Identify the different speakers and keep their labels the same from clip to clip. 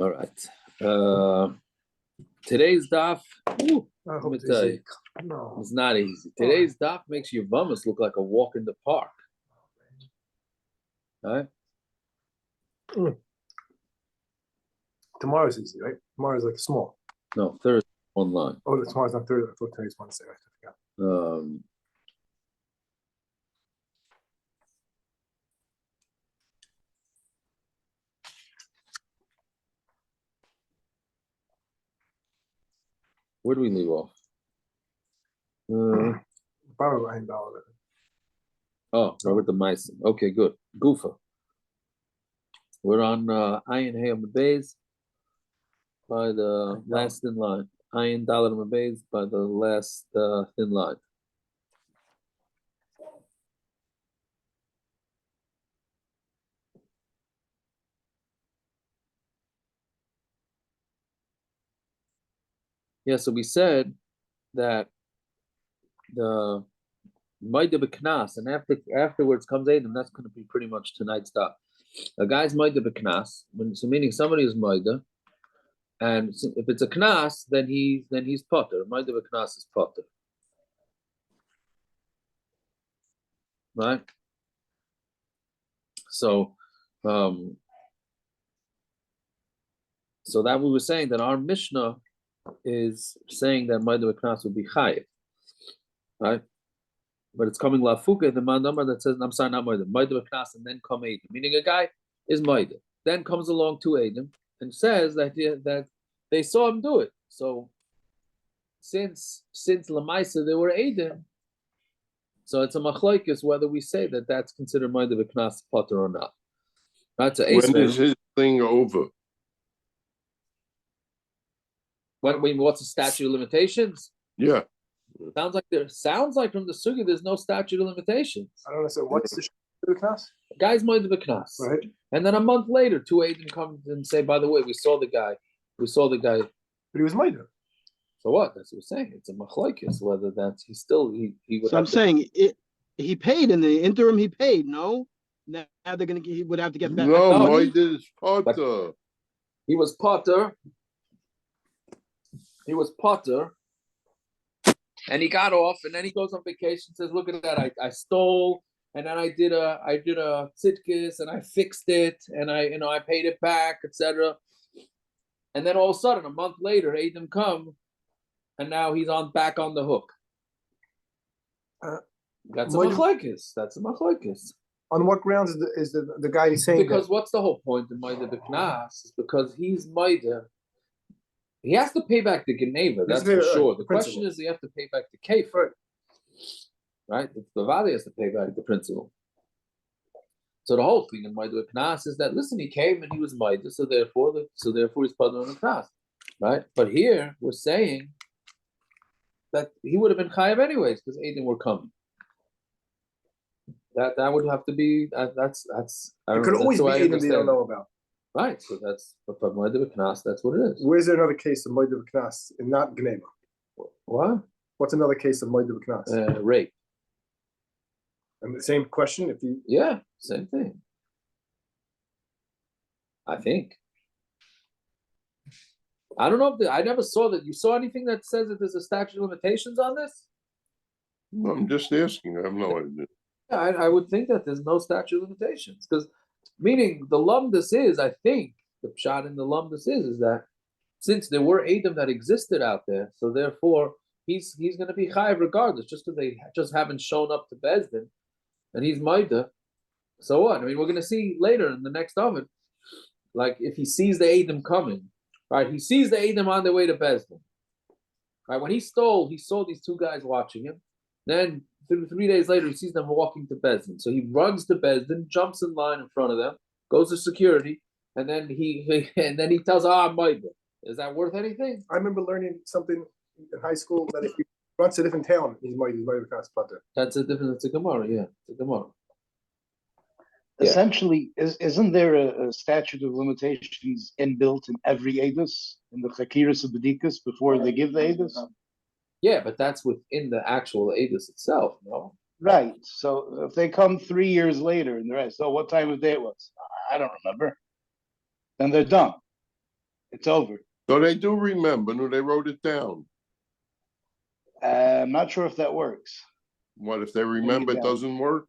Speaker 1: All right. Today's daf, let me tell you, it's not easy. Today's daf makes your vamos look like a walk in the park. All right?
Speaker 2: Tomorrow's easy, right? Tomorrow's like small.
Speaker 1: No, Thursday one line.
Speaker 2: Oh, tomorrow's not Thursday. I thought today's Wednesday. I forgot.
Speaker 1: Where do we leave off?
Speaker 2: Bava.
Speaker 1: Oh, Robert the Mice. Okay, good. Gufa. We're on Ayin Hey on the base by the last thin line. Ayin Dalet on the base by the last thin line. Yeah, so we said that the Maida B'Knas, and afterwards comes Adam. That's going to be pretty much tonight's stuff. A guy's Maida B'Knas, so meaning somebody is Maida, and if it's a Knas, then he's Potter. Maida B'Knas is Potter, right? So, so that we were saying that our Mishnah is saying that Maida B'Knas would be Chayiv, right? But it's coming lafuka, the number that says, I'm sorry, not Maida B'Knas, and then come Adam. Meaning a guy is Maida. Then comes along to Adam and says that they saw him do it. So since Lamaisa they were Adam, so it's a machlokes whether we say that that's considered Maida B'Knas Potter or not. Right? So
Speaker 3: when is his thing over?
Speaker 1: What's the statute of limitations?
Speaker 3: Yeah.
Speaker 1: Sounds like from the sugi there's no statute of limitations.
Speaker 2: I don't know. So what's the Knas?
Speaker 1: Guy's Maida B'Knas,
Speaker 2: right? And
Speaker 1: then a month later, two Adam come and say, by the way, we saw the guy.
Speaker 2: But he was Maida.
Speaker 1: So what? That's what we're saying. It's a machlokes whether that's he would.
Speaker 4: So I'm saying he paid in the interim. He paid. No, now he would have to get back.
Speaker 3: No, Maida is Potter.
Speaker 1: He was Potter. He was Potter. And he got off, and then he goes on vacation. Says, "Look at that! I stole, and then I did a tzidkis, and I fixed it, and I paid it back, etc." And then all of a sudden, a month later, Adam come, and now he's back on the hook. That's a machlokes. That's a machlokes.
Speaker 2: On what grounds is the guy saying?
Speaker 1: Because what's the whole point of Maida B'Knas? Is because he's Maida. He has to pay back the Geneva, that's for sure. The question is, he has to pay back the Kefir, right? The Valley has to pay back the principal. So the whole thing in Maida B'Knas is that, listen, he came and he was Maida, so therefore he's part of the Knas, right? But here we're saying that he would have been Chayav anyways because Adam were coming. That would have to be that's.
Speaker 2: It could always be Adam they don't know about.
Speaker 1: Right, so that's but Maida B'Knas, that's what it is.
Speaker 2: Where's there another case of Maida B'Knas and not Gneva?
Speaker 1: What?
Speaker 2: What's another case of Maida B'Knas?
Speaker 1: Rape.
Speaker 2: And the same question if you...
Speaker 1: Yeah, same thing. I think. I don't know if I never saw that. You saw anything that says that there's a statute of limitations on this?
Speaker 3: No, I'm just asking. I have no idea.
Speaker 1: Yeah, I would think that there's no statute of limitations because meaning the lumdus is, I think, the pshat in the lumdus is that since there were Adam that existed out there, so therefore he's going to be chayav regardless, just because they just haven't shown up to Bezdin, and he's Maida. So what? I mean, we're going to see later in the next oven, like if he sees the Adam coming, right? He sees the Adam on their way to Bezdin. Right? When he stole, he saw these two guys watching him. Then 3 days later, he sees them walking to Bezdin. So he runs to Bezdin, jumps in line in front of them, goes to security, and then he tells, I'm Maida. Is that worth anything?
Speaker 2: I remember learning something in high school that if he runs to a different town, he's Maida B'Knas Potter.
Speaker 1: That's a Gemara, yeah. It's a Gemara.
Speaker 5: Essentially, isn't there a statute of limitations inbuilt in every Eidos, in the Chakiras of Bedikas, before they give the Eidos?
Speaker 1: Yeah, but that's within the actual Eidos itself, no?
Speaker 5: Right. So if they come 3 years later and the rest, so what time of day it was? I don't remember. Then they're done. It's over.
Speaker 3: So they do remember, no, they wrote it down.
Speaker 5: I'm not sure if that works.
Speaker 3: What if they remember it
Speaker 5: down.
Speaker 3: doesn't work?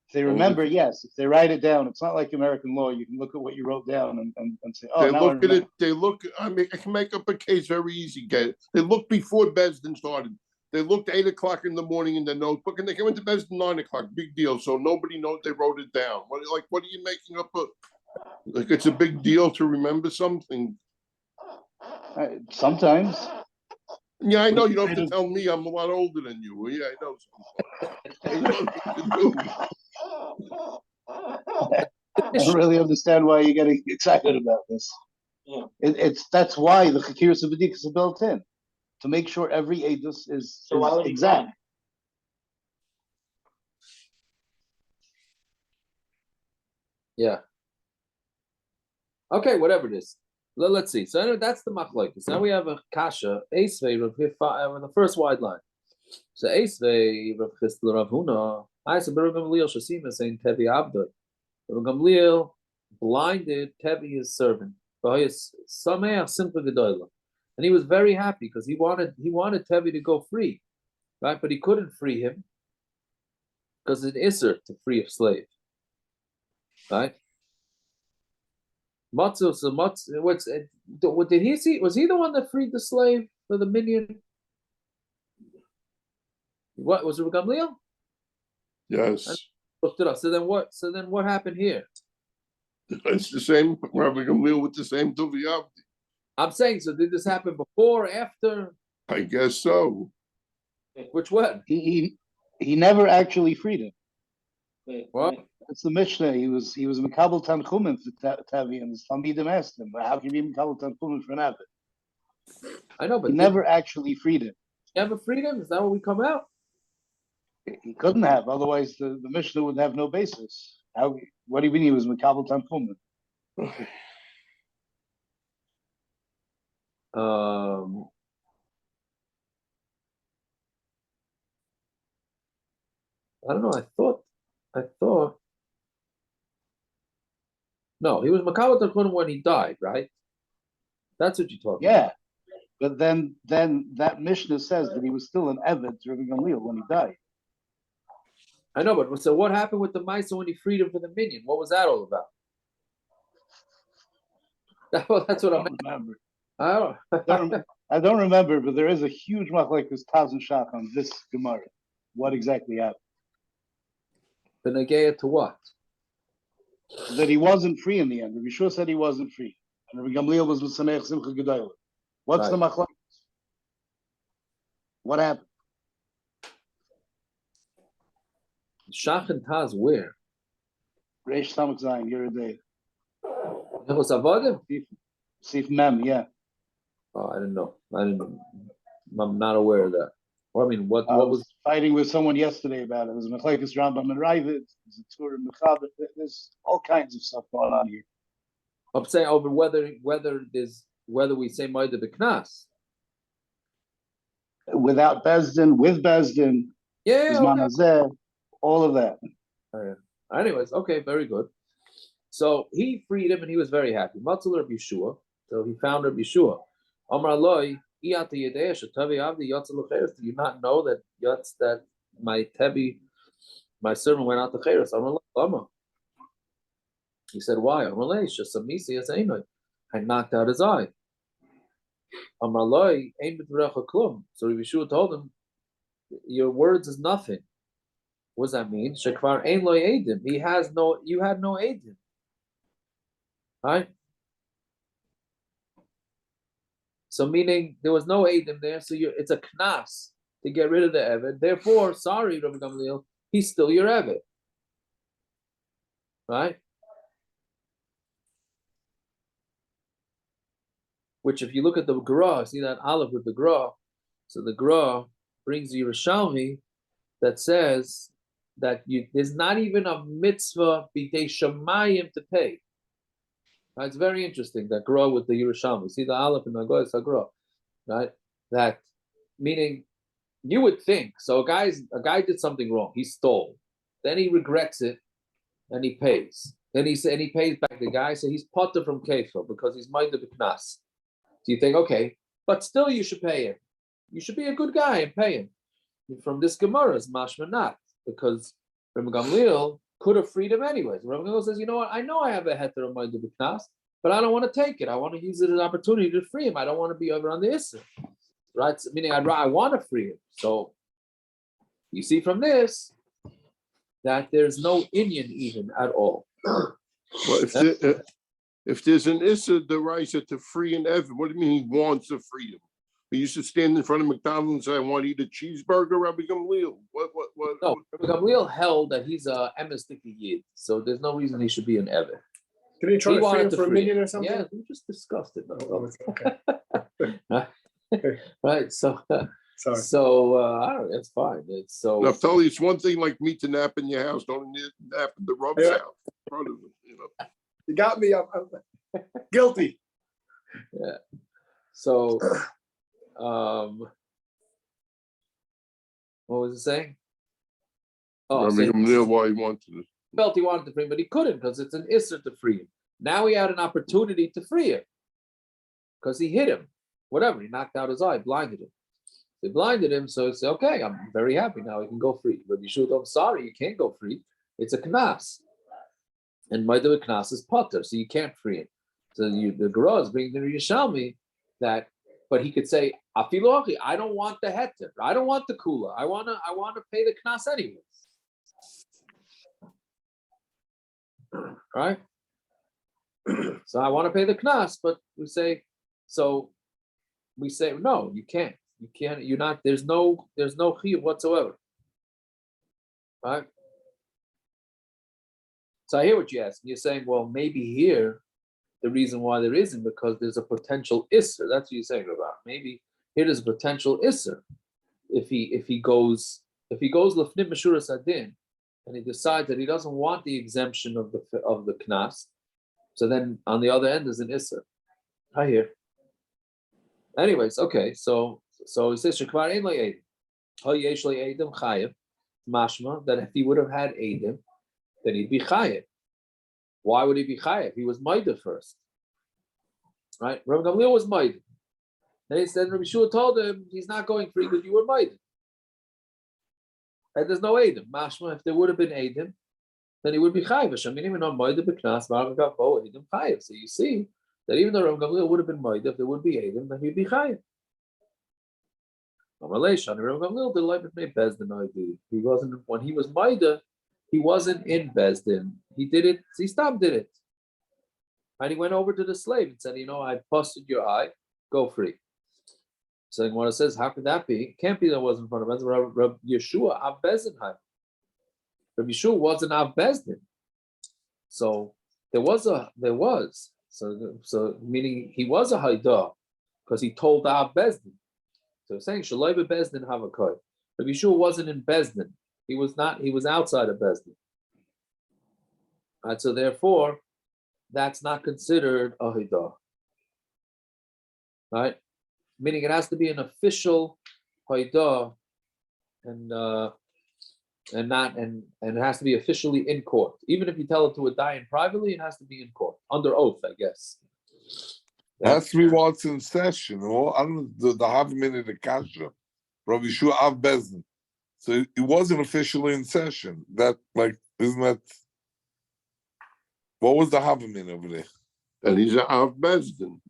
Speaker 5: If they remember, yes. If they write it down, it's not like American law. You can look at what you wrote down and say, oh,
Speaker 3: They
Speaker 5: now I
Speaker 3: look at
Speaker 5: remember.
Speaker 3: it, they look, I can make up a case very easy, get it. They looked before Besden started. They looked 8 o'clock in the morning in the notebook and they came into Besden 9 o'clock. Big deal. So nobody knows they wrote it down. What are you making up like it's a big deal to remember something?
Speaker 5: Sometimes.
Speaker 3: Yeah, I know you don't have to tell me. I'm a lot older than you. Yeah, I know. You know what to do.
Speaker 5: I don't really understand why you're getting excited about this.
Speaker 6: Yeah.
Speaker 5: That's why the Chakiras B'dikas are built in, to make sure every edus is
Speaker 6: why would he
Speaker 5: exact.
Speaker 6: come?
Speaker 1: Yeah. Okay, whatever it is. Let's see. So anyway, that's the machlokes. Now we have a kasha, Eisvei, the first wide line. So Eisvei, Rav Chisda, Rav Huna, I said, Rav Gamliel Shasima saying Tevi Abdul. Rav Gamliel blinded Tevi, his servant. And he was very happy because he wanted Tevi to go free, right? But he couldn't free him because it's Isser to free a slave, right? Matzo, so Matzo, what did he see? Was he the one that freed the slave for the minion? What was it, Gamliel?
Speaker 3: Yes.
Speaker 1: Looked it up. So then what happened here?
Speaker 3: It's the same Rabbi Gamliel with the same Tuviyavdi.
Speaker 1: I'm saying, so did this happen before or after?
Speaker 3: I guess so.
Speaker 1: Which one?
Speaker 5: He never actually freed him.
Speaker 1: What?
Speaker 5: It's the Mishnah. He was Mekabel Tanchumen for Tavi, and his Talmidim asked him, "How can you be Mekabel Tanchumen for an Abbot?"
Speaker 1: I know, but
Speaker 5: He never actually freed him.
Speaker 1: never freed him. Is that what we come out?
Speaker 5: He couldn't have, otherwise the Mishnah would have no basis. How? What do you mean he was Mekabel Tanchumen?
Speaker 1: I don't know. I thought. No, he was Makabel Tanchunim when he died, right? That's what you're talking about.
Speaker 5: Yeah, but then that Mishnah says that he was still an Eved to Rabbi Gamliel when he died.
Speaker 1: I know, but so what happened with the Maisa when he freed him for the minion? What was that all about? That's what I
Speaker 5: remember.
Speaker 1: don't.
Speaker 5: I don't remember, but there is a huge machlekes Taz and Shach on this Gemara. What exactly happened?
Speaker 1: The Nageya to what?
Speaker 5: That he wasn't free in the end. Rabbi Shua said he wasn't free. And Rabbi Gamliel was with Sameach Simcha Gedolah. What's the machlekes? What happened?
Speaker 1: Shach and Taz where?
Speaker 5: Reish Samach Zayin, you're a day.
Speaker 1: It was Avodim?
Speaker 5: Sif Mem, yeah.
Speaker 1: Oh, I didn't know. I'm not aware of that. Well, I mean, what was
Speaker 5: fighting with someone yesterday about it? There's Machlekes Rambam and Ravid, there's a Torah Mechaber, there's all kinds of stuff going on here.
Speaker 1: I'm saying over whether we say Maida B'Knas.
Speaker 5: Without Bezdin, with Bezdin,
Speaker 1: Yeah,
Speaker 5: all of that.
Speaker 1: Anyways, okay, very good. So he freed him and he was very happy. Matzal Rabbi Yeshua. So he found Rabbi Yeshua. Amar Loi, do you not know that my Tebi, my servant went out to Cheres? He said, why? I knocked out his eye. So Rabbi Yeshua told him, your words is nothing. What does that mean? Shekvar ein lo edim. You had no edim. Right? So meaning there was no edim there, so it's a knas to get rid of the eved. Therefore, sorry, Rabbi Gamliel, he's still your eved. Right? Which if you look at the Gra, see that Aleph with the Gra, so the Gra brings the Yerushalmi that says that there's not even a mitzvah b'dei shamayim to pay. Right? It's very interesting that Gra with the Yerushalmi. See the Aleph in the Gra, it's a Gra, right? That meaning you would think so. A guy did something wrong. He stole, then he regrets it, and he pays. Then he pays back the guy. So he's potter from kefir because he's minded b'knas. So you think, okay, but still you should pay him. You should be a good guy and pay him. From this Gemara is mashma not, because Rabbi Gamliel could have freed him anyways. Rabbi Gamliel says, you know what, I know I have a heter of my dubiknas, but I don't want to take it. I want to use it as an opportunity to free him. I don't want to be over on the Isser. Right? So, meaning I want to free him. So you see from this that there's no Indian even at all.
Speaker 3: Well, if there's an Issa Deraisa to free an Evan, what do you mean he wants to free him? He used to stand in front of McDonald's and say, I want to eat a cheeseburger, Rabbi Gamliel. What?
Speaker 1: No, Rabbi Gamliel held that he's a emes yid, so there's no reason he should be an Evan.
Speaker 2: Did he try
Speaker 1: He
Speaker 2: to free
Speaker 1: wanted
Speaker 2: him
Speaker 1: to
Speaker 2: for a
Speaker 1: free
Speaker 2: million
Speaker 1: him.
Speaker 2: or something?
Speaker 1: Yeah, we just discussed it.
Speaker 2: Okay.
Speaker 1: Right, so
Speaker 2: Sorry.
Speaker 1: I don't know, it's fine. It's so
Speaker 3: Naftali, it's one thing like me to nap in your house, don't nap in the Rub's
Speaker 2: Yeah.
Speaker 3: house. In front of him, you know.
Speaker 2: You got me. I'm guilty.
Speaker 1: yeah. So what was it saying? Oh,
Speaker 3: Rabbi
Speaker 1: so
Speaker 3: Gamliel, why he wanted it.
Speaker 1: felt he wanted to free him, but he couldn't because it's an Isser to free him. Now he had an opportunity to free him because he hit him. Whatever, he knocked out his eye, blinded him. They blinded him, so he said, okay, I'm very happy now, he can go free. But Yeshua, I'm sorry, you can't go free. It's a knas. And my knas is potter, so you can't free him. So the Gemara is bringing the Yerushalmi that, but he could say, Afilochi, I don't want the heter, I don't want the kula, I want to pay the knas anyways. Right? So I want to pay the knas, but we say no, you can't. You can't. You're not. There's no chiyuv whatsoever. Right. So I hear what you're asking. You're saying, well, maybe here the reason why there isn't because there's a potential isser. That's what you're saying about. Maybe here there's a potential isser if he goes lefnim meshuras adin and he decides that he doesn't want the exemption of the knas. So then on the other end is an isser. I hear. Anyways, okay, so he says shekvar ein le'edim, hayesh le'edim chayev, mashma that if he would have had edim, then he'd be chayev. Why would he be chayev? He was maida first, right? Rabbi Gamliel was maida. Then he said Rabbi Shua told him he's not going free because you were maida, and there's no edim. Mashma, if there would have been edim, then he would be chayev. Shaminim and on maida b'knas v'aragav bo edim chayev. So you see that even though Rabbi Gamliel would have been maida, if there would be edim, then he'd be chayev. He wasn't when he was maida, he wasn't in Bezdin. He did it, he stopped did it. And he went over to the slave and said, I busted your eye, go free. So what it says, how could that be? It can't be that it wasn't in front of Bezdin. Rabbi Yeshua Av Bezdin. Rabbi Yeshua wasn't Av Bezdin. So there was. So meaning he was a Haidah because he told Av Bezdin. So saying Shaloi bezdin havakoy. But Yeshua wasn't in Bezdin. He was not. He was outside of Bezdin. Right. So therefore, that's not considered a hidah. Right. Meaning it has to be an official hidah, and it has to be officially in court. Even if you tell it to a dayan privately, it has to be in court under oath, I guess.
Speaker 6: Has to be while it's in session. Or I don't know the half minute of kasha. Rabbi Yeshua Av Bezdin. So it wasn't officially in session. That isn't that? What was the half minute over there?
Speaker 3: And he's an Av Bezdin.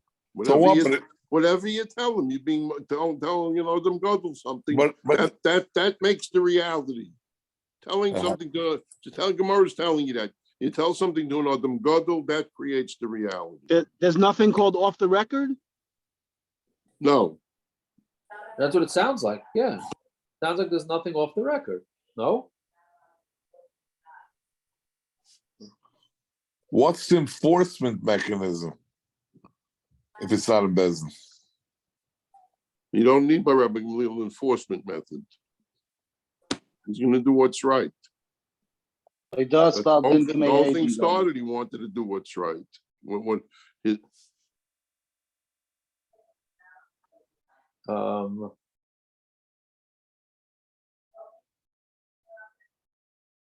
Speaker 3: Whatever you tell him, you're being telling them godel something.
Speaker 6: But
Speaker 3: that makes the reality. Telling something to Gemara is telling you that. You tell something to an Adam Gadol, that creates the reality.
Speaker 4: There's nothing called off the record?
Speaker 3: No.
Speaker 1: That's what it sounds like. Yeah. Sounds like there's nothing off the record. No?
Speaker 6: what's the enforcement mechanism if it's not a business?
Speaker 3: You don't need by Rabbi Gamliel enforcement method. He's going to do what's right.
Speaker 5: He does
Speaker 3: The
Speaker 5: stop in the
Speaker 3: whole thing started, he wanted to do what's right. When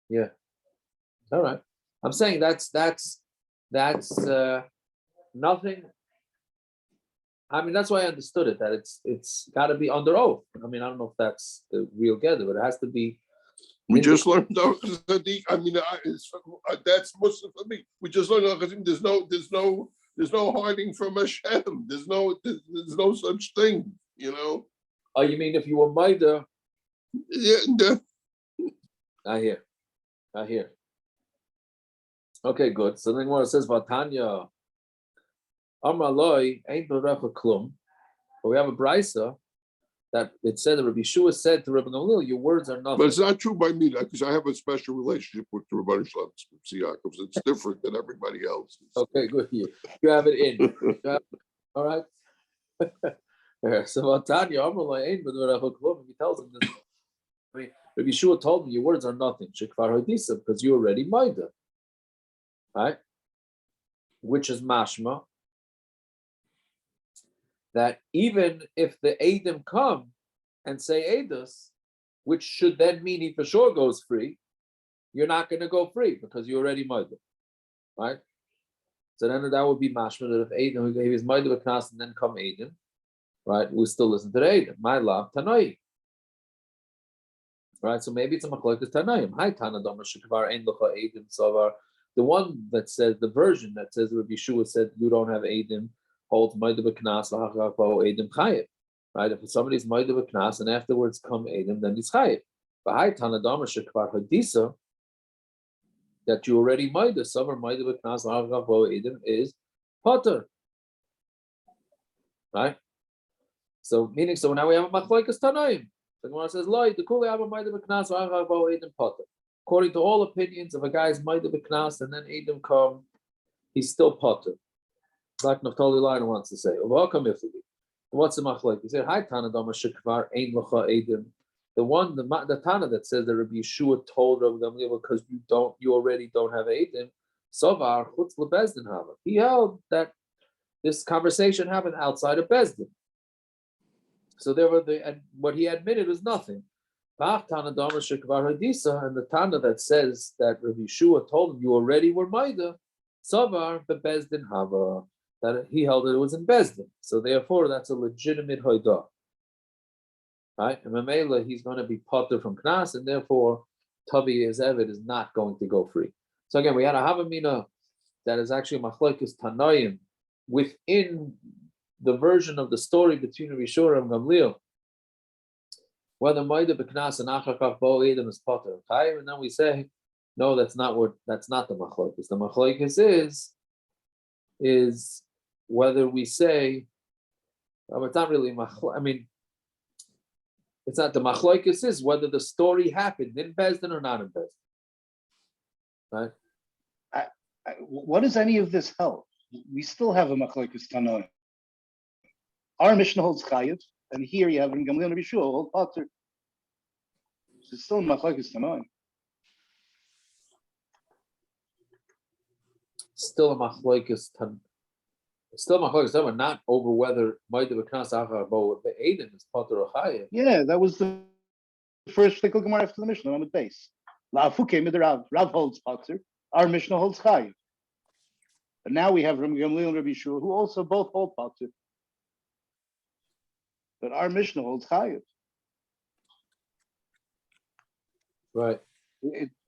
Speaker 1: yeah. All right. I'm saying that's nothing. I mean, that's why I understood it, that it's got to be under oath. I mean, I don't know if that's the real gather, but it has to be.
Speaker 3: We
Speaker 1: in
Speaker 3: just
Speaker 1: the-
Speaker 3: learned I mean, that's Muslim for me. We just learned there's no hiding from Hashem. There's no such thing, you know.
Speaker 1: Oh, you mean if you were Maida?
Speaker 3: Yeah,
Speaker 1: I hear. Okay, good. So then what it says, Vatanya, Amaloi ain't berecha klum. But we have a brisa that it said that Rabbi Shua said to Rabbi Gamliel, your words are nothing.
Speaker 3: but it's not true by me because I have a special relationship with the Rebbeinu Shalom Tziyakov. It's different than everybody else.
Speaker 1: Okay, good. You have it in. All right. So Vatanya, Amaloi ain't berecha klum. He tells him this. I mean, Rabbi Shua told me your words are nothing. Shekvar hadisa, because you already Maida. Right? Which is mashma that even if the Eidim come and say Eidos, which should then mean he for sure goes free, you're not going to go free because you already Maida. Right? So then that would be mashma that if Eidim, if he's Maida B'Knas and then come Eidim, right, we still listen to the Eidim. My love, Tanai. Right, so maybe it's a machlokes Tanaim. Hi, Tana Domer Shekvar Ein Locha Eidim Savar. The one that says, the version that says Rabbi Shua said you don't have Eidim holds Maida B'Knas V'Hachavo Eidim Chayev. Right, if somebody's Maida B'Knas and afterwards come Eidim, then he's Chayev. But hi, Tana Domer Shekvar Hadisa, that you already Maida Savar Maida B'Knas V'Hachavo Eidim is Potter. Right, so meaning so now we have a machlokes Tanaim. The Gemara says, according to all opinions, if a guy is Maida B'Knas and then Eidim come, he's still Potter. Like Naftali Lion wants to say. What's the machlek? He said, Hi Tana Dama Shekvar Ein Locha Eidim. The Tana that says that Rabbi Yeshua told Rabbi Gamliel because you already don't have Eidim. Sovar Chutz LeBezdin Hava. He held that this conversation happened outside of Bezdin. So there were and what he admitted was nothing. And the Tana that says that Rabbi Yeshua told him you already were Maida, Savar bebezdin Hava, that he held that it was in Bezdin. So therefore, that's a legitimate hoidah. Right? And Mamela, he's going to be potter from Knas, and therefore Tavi is Evid is not going to go free. So again, we had a Havamina that is actually machlokes Tanoim within the version of the story between Rabbi Shua and Gamliel, whether Maida B'Knas and Achakach Bo Eidim is Potter Chayiv, and then we say, no, that's not the machlokes. The machlokes is whether we say, it's not really machlokes. I mean, it's not the machlokes is whether the story happened in Bezdin or not in Bezdin. Right?
Speaker 5: What does any of this help? We still have a machlokes Tanoim. Our Mishnah holds Chayiv, and here you have in Gamliel and Rabbi Shua hold Potter. So it's still machlokes Tanoim.
Speaker 1: Still a machlokes Tanoim, not over whether Maida B'Knas Achabo Eidim is Potter or Chayiv.
Speaker 5: Yeah, that was the first Shtikl Gemara after the Mishnah on the base. La'afu came with the Rav. Rav holds Potter. Our Mishnah holds Chayiv. But now we have Rabbi Gamliel and Rabbi Shua, who also both hold Potter. But our Mishnah holds Chayiv.
Speaker 1: Right.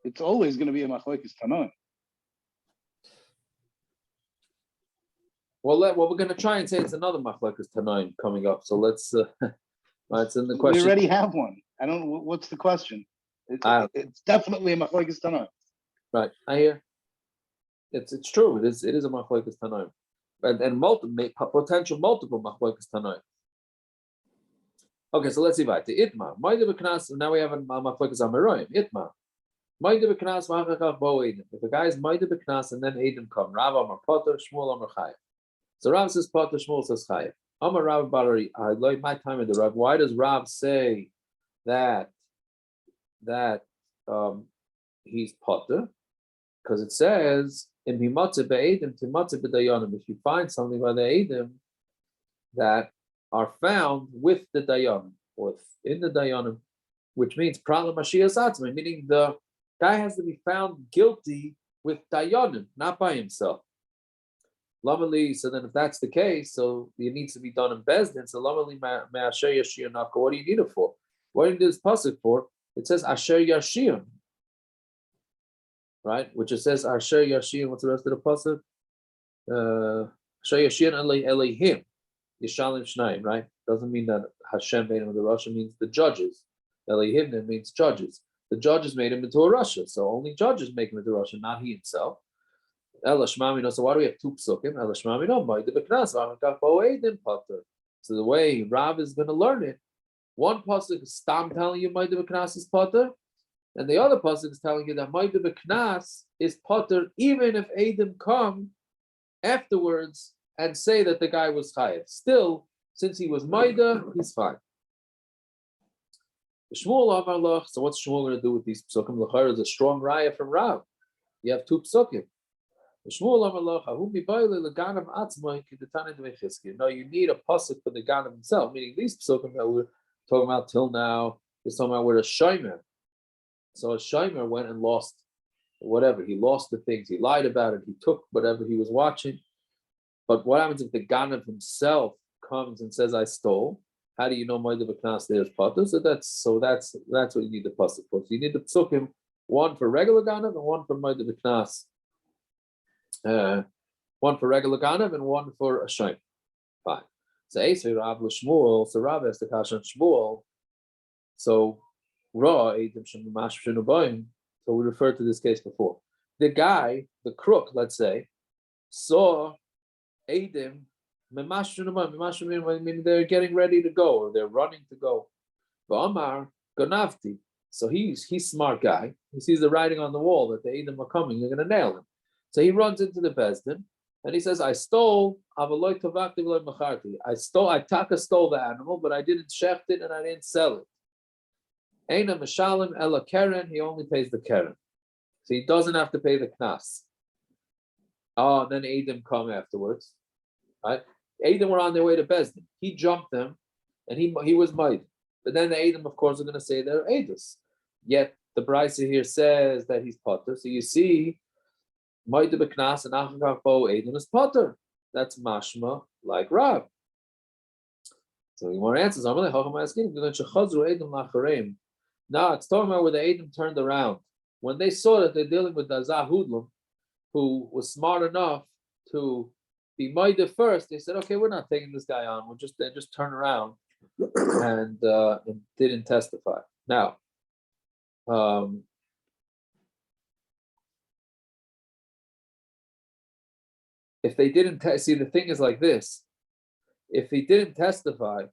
Speaker 5: It's always going to be a machlokes Tanoim.
Speaker 1: Well, we're going to try and say it's another machlokes Tanoim coming up. So let's. It's in the question.
Speaker 5: We already have one. I don't. What's the question? It's definitely a machlokes Tanoim.
Speaker 1: Right. I hear. It's true. It is a machlokes Tanoim, and potential multiple machlokes Tanoim. Okay, so let's see about the Itma. Maida B'Knas. Now we have a machlokes Ameroim. Itma. Maida B'Knas v'Achakach Bo Eidim. If a guy is Maida B'Knas and then Eidim come, Rav Amar Potter, Shmuel Amar Chayev. So Rav says Potter, Shmuel says Chayev. Amar Rav Barari. I like my time in the Rav. Why does Rav say that he's Potter? Because it says in Bimatze Be'edim Timatze B'Dayanim. If you find something by the Eidim that are found with the Dayanim or in the Dayanim, which means Pralam Mashiach Atzmai, meaning the guy has to be found guilty with Dayanim, not by himself. Lamali, so then if that's the case, so it needs to be done in Bezdin. So Lamali Asher Yashir Naka, what do you need it for? What do you need this pasuk for? It says Asher Yashir, right? Which it says Asher Yashir. What's the rest of the pasuk? Asher Yashir Elohim Yishalim Shnaim, right? Doesn't mean that Hashem made him into Russia, means the judges. Elohim means judges. The judges made him into a Russia, so only judges make him into Russia, not he himself. So why do we have two psukim? So the way Rav is going to learn it, one pasuk is Stam telling you Maida B'Knas is Potter, and the other pasuk is telling you that Maida B'Knas is Potter even if Eidim come afterwards and say that the guy was Chayev. Still, since he was Maida, he's fine. Shmuel Amar Lach, so what's Shmuel going to do with these psukim? L'chayr is a strong raya from Rav. You have two psukim. No, you need a pasuk for the Ganav himself, meaning these psukim that we're talking about till now is talking about where a shomer. So a shomer went and lost whatever. He lost the things. He lied about it. He took whatever he was watching. But what happens if the Ganav himself comes and says, I stole? How do you know Moed B'Knas there's Potter? So that's what you need the pasuk for. So you need the psukim, one for regular Ganav and one for Moed B'Knas. One for regular Ganav and one for a Shaim. Fine. So Esay Rav Shmuel, so Rav has the Kash on Shmuel. So Ra Eidim Shemamash Shenubayim. So we referred to this case before. The guy, the crook, let's say, saw Eidim Memash Shenubayim. Memash Shenubayim meaning they're getting ready to go or they're running to go. V'Amar Ganavti. So he's smart guy. He sees the writing on the wall that the Eidim are coming. They're going to nail him. So he runs into the Bezdin and he says, I stole, I stole the animal, but I didn't shecht it and I didn't sell it. Eina Meshalim Ela Keren, he only pays the Keren. So he doesn't have to pay the Knas. Oh, and then Eidim come afterwards. Right? Eidim were on their way to Bezdin. He jumped them and he was mighty. But then the Eidim, of course, are going to say they're Eidus. Yet the Brisa here says that he's Potter. So you see, Moed B'Knas and Achakav Bo Eidim is Potter. That's mashma like Rav. So he more answers. Now it's talking about where the Eidim turned around. When they saw that they're dealing with the Zahudlam, who was smart enough to be Moed first, they said, okay, we're not taking this guy on. We'll just turn around and didn't testify. Now, if they didn't see, the thing is like this: if he didn't testify,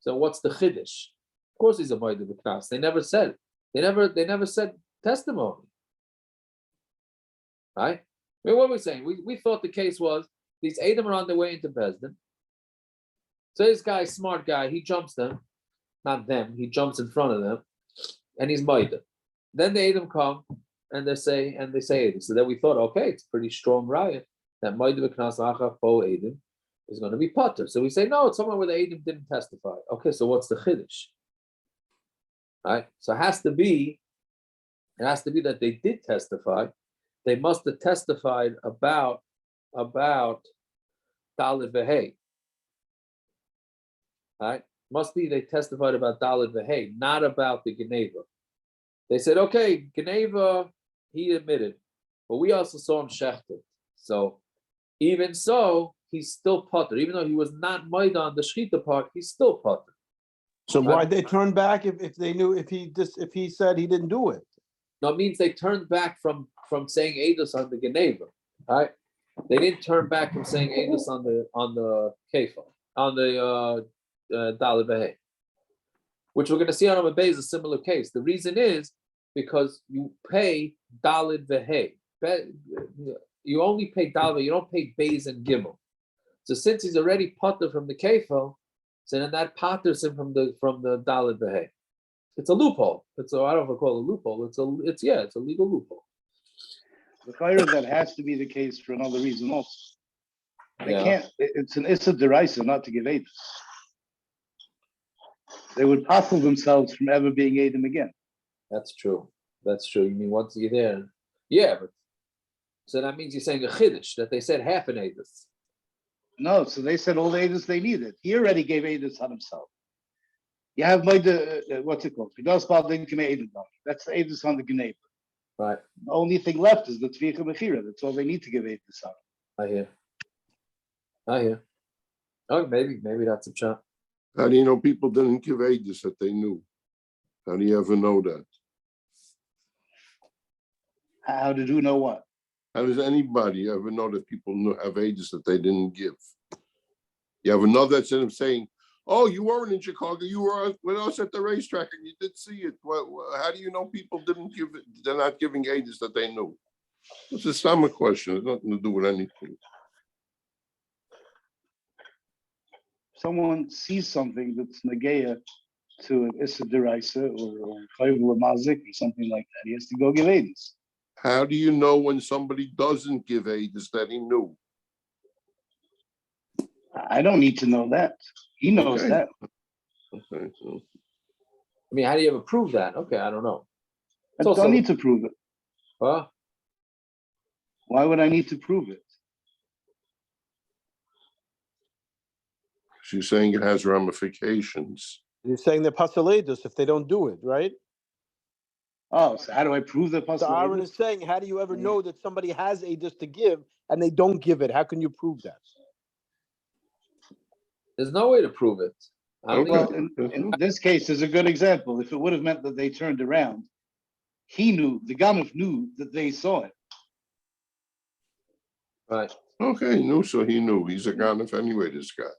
Speaker 1: so what's the chiddush? Of course, he's a Moed B'Knas. They never said. They never said testimony. Right? I mean, what we're saying, we thought the case was these Eidim are on their way into Bezdin. So this guy, smart guy, he jumps them, not them. He jumps in front of them, and he's Moed. Then the Eidim come and they say Eidim. So then we thought, okay, it's a pretty strong riot that Moed B'Knas Achav Po Eidim is going to be Potter. So we say, no, it's somewhere where the Eidim didn't testify. Okay, so what's the chiddush? Right? So it has to be that they did testify. They must have testified about Daled V'Hei. Right? Must be they testified about Daled V'Hei, not about the Geneva. They said, okay, Geneva, he admitted, but we also saw him shechted. So even so, he's still Potter. Even though he was not Moed on the Shechita part, he's still Potter.
Speaker 4: So why'd they turn back if they knew if he said he didn't do it?
Speaker 1: No, it means they turned back from saying Eidos on the Geneva, right? They didn't turn back from saying Eidos on the Kefa, on the Daled V'Hei, which we're going to see on Amud Beis is a similar case. The reason is because you pay Daled V'Hei. You only pay Daled, you don't pay Beis and Gimel. So since he's already Potter from the Kefa, so then that Potters him from the Daled V'Hei. It's a loophole. I don't know if I call it a loophole. It's a legal loophole.
Speaker 5: The fire that has to be the case for another reason also. They can't. It's an issa deraisa not to give aid. They would passel themselves from ever being Adam again.
Speaker 1: That's true. You mean once you're there? Yeah, but So that means you're saying a chiddush that they said half an edus.
Speaker 5: No, so they said all the edus they needed. He already gave edus on himself. You have made what's it called? That's the edus on the gneiber.
Speaker 1: Right.
Speaker 5: The only thing left is the tvicha mechira. That's all they need to give edus on.
Speaker 1: I hear. Oh, maybe that's a shot.
Speaker 3: How do you know people didn't give ages that they knew? How do you ever know that?
Speaker 5: How did you know what?
Speaker 3: How does anybody ever know that people have ages that they didn't give? You have another that's in them saying, "Oh, you weren't in Chicago. You were with us at the racetrack, and you did see it." How do you know people didn't give it? They're not giving ages that they knew. It's a stomach question. It's nothing to do with anything.
Speaker 5: Someone sees something that's negaya to an issa deraisa or chayvul mazik or something like that, he has to go give edus.
Speaker 3: How do you know when somebody doesn't give ages that he knew?
Speaker 5: I don't need to know that. He knows
Speaker 3: Okay.
Speaker 5: that.
Speaker 3: Okay, so
Speaker 1: I mean, how do you ever prove that? Okay, I don't know.
Speaker 5: I
Speaker 1: It's also-
Speaker 5: don't need to prove it.
Speaker 1: Huh?
Speaker 5: Why would I need to prove it?
Speaker 3: she's saying it has ramifications.
Speaker 4: You're saying they're pasaledus if they don't do it, right?
Speaker 5: Oh, so how do I prove that
Speaker 4: So Aaron is saying, how do you ever know that somebody has edus to give and they don't give it? How can you prove that?
Speaker 1: There's no way to prove it. I don't
Speaker 3: Okay.
Speaker 1: think-
Speaker 5: Well, in this case is a good example. If it would have meant that they turned around, he knew, the Gamif knew that they saw it.
Speaker 1: right.
Speaker 3: Okay, knew, so he knew. He's a ganef anyway, this guy.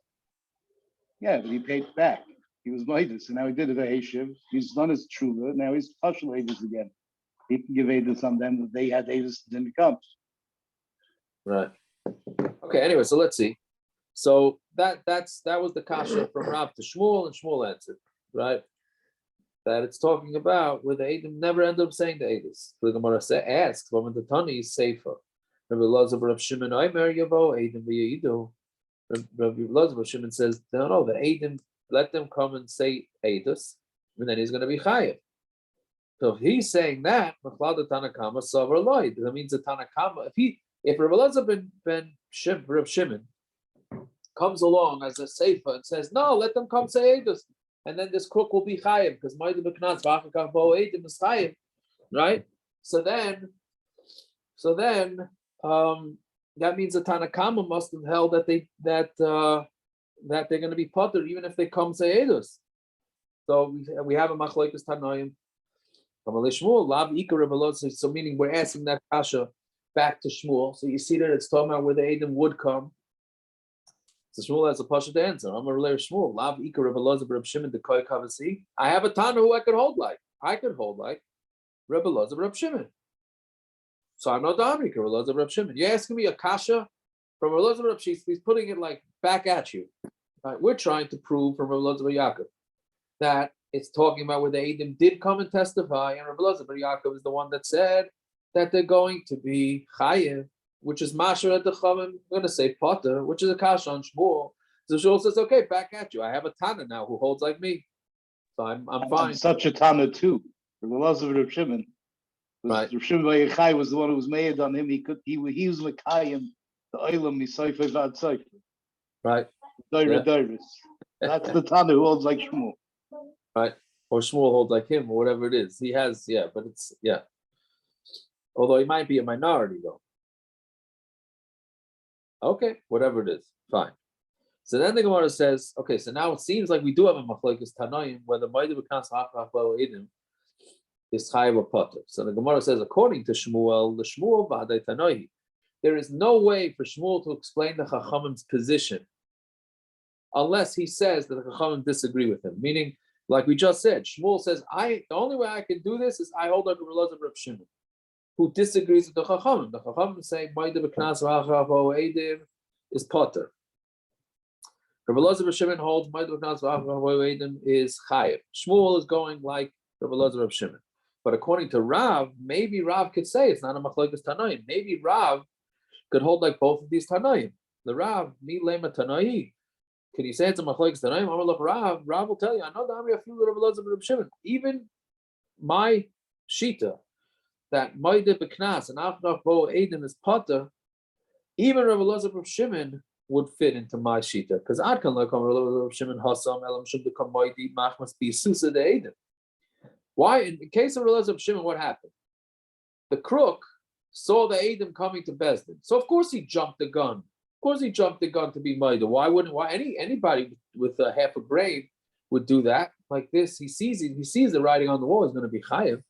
Speaker 5: Yeah, but he paid back. He was Midas, and now he did it a Hashiv. He's done his Trula, now he's partial Aedis again. He can give Aedis on them that they had Aedis that didn't come.
Speaker 1: Right. Okay. Anyway, so let's see. So that was the kasha from Rav to Shmuel, and Shmuel answered, right? That it's talking about where the Edom never end up saying the Edis. The Gemara asks, "When the Tani is safer." Rabbi Elazar Rav Shimon Omer Yavo Edom v'Yidu. Rabbi Elazar Rav Shimon says, "No, the Edom, let them come and say Edus, and then he's going to be chayav." So if he's saying that, Machlada Tanakama Savar Lloyd. That means the Tanakama. If Rabbi Elazar ben Rav Shimon comes along as a seifa and says, "No, let them come say Edus," and then this crook will be chayiv because Ma'ida B'Knaz V'Achakav Bo Edim is chayiv, right? So then, that means the Tanakama must have held that they're going to be potter even if they come say Edus. So we have a machlokes Tanoim. So meaning we're asking that kasha back to Shmuel. So you see that it's talking about where the Edom would come. So Shmuel has a pasha to answer. I'm a relayer Shmuel. Lav Ika Rebbe Elazar Reb Shimon the Koi Kavasi. I have a Tana who I could hold like. Rebbe Elazar Reb Shimon. So I'm not Damri Rebbe Elazar Reb Shimon. You're asking me a kasha from Rebbe Elazar Reb Shimon. He's putting it like back at you. Right? We're trying to prove from Rebbe Elazar Yaakov that it's talking about where the Edom did come and testify, and Rebbe Elazar Yaakov is the one that said that they're going to be chayiv, which is Masher at the Chavim, I'm going to say Potter, which is a kasha on Shmuel. So Shmuel says, okay, back at you. I have a Tana now who holds like me. So I'm fine.
Speaker 5: Such a Tana too. The laws of Reb Shimon.
Speaker 1: Right.
Speaker 5: Reb Shimon Yochai was the one who was made on him. He was Mekayim, the Olam Misayfe Vad Seife.
Speaker 1: Right.
Speaker 5: Doiris. That's the Tana who holds like Shmuel.
Speaker 1: Right. Or Shmuel holds like him, or whatever it is. He has, but it's, Although he might be a minority though. Okay, whatever it is, fine. So then the Gemara says, okay, so now it seems like we do have a machlokes Tanoim where the Ma'ida B'Knas Ha'achach Bo Edim is chayav or potter. So the Gemara says, according to Shmuel, the Shmuel v'Hadei Tanoim, there is no way for Shmuel to explain the Chachamim's position unless he says that the Chachamim disagree with him. Meaning, like we just said, Shmuel says, the only way I can do this is I hold like Rebbe Elazar Reb Shimon, who disagrees with the Chachamim. The Chachamim say, Ma'ida B'Knas Ha'achach Bo Edim is potter. Rebbe Elazar Reb Shimon holds Ma'ida B'Knas Ha'achach Bo Edim is chayav. Shmuel is going like Rebbe Elazar Reb Shimon. But according to Rav, maybe Rav could say it's not a machlokes Tanoim. Maybe Rav could hold like both of these Tanoim. The Rav, mi lema Tanoi. Can you say it's a machlokes Tanoim? I'm look Rav. Rav will tell you. I know the Amri Afilu Rebbe Elazar Reb Shimon. Even my shita that Moide Beknas and Achdach Bo Eidim is Potter, even Rabbi Elazar of Shimon would fit into my shita because I can look on Rabbi Elazar of Shimon Hassam Elam should become Moide Machmas be Susa de Eidim. Why? In the case of Rabbi Elazar of Shimon, what happened? The crook saw the Eidim coming to Bezdin, so of course he jumped the gun. Of course he jumped the gun to be Moide. Why wouldn't? Why anybody with half a brain would do that like this? He sees the writing on the wall is going to be chayiv,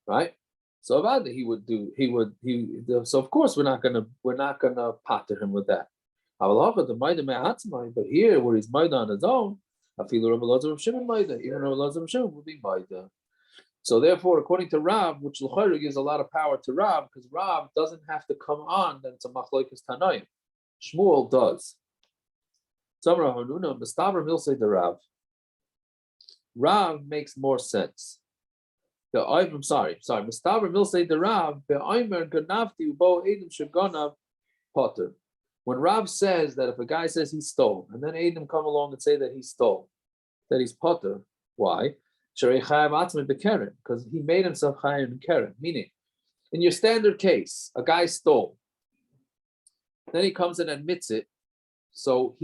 Speaker 1: right? So about he would. So of course we're not gonna patter him with that. But here where he's Maida on his own, I feel Rabbi Elazar of Shimon Maida, even Rabbi Elazar of Shimon would be Maida. So therefore, according to Rav, which l'chayra gives a lot of power to Rav, because Rav doesn't have to come on that it's a machlokes tanoim. Shmuel does. Samra Hanuna, Mustavar Milsei the Rav. Rav makes more sense. Mustavar Milsei the Rav. Be'aymer ganavti ubo edim sheganav potter. When Rav says that if a guy says he stole, and then edim come along and say that he stole, that he's potter, why? Because he made himself chayav in keren. Meaning, in your standard case, a guy stole, then he comes and admits it. So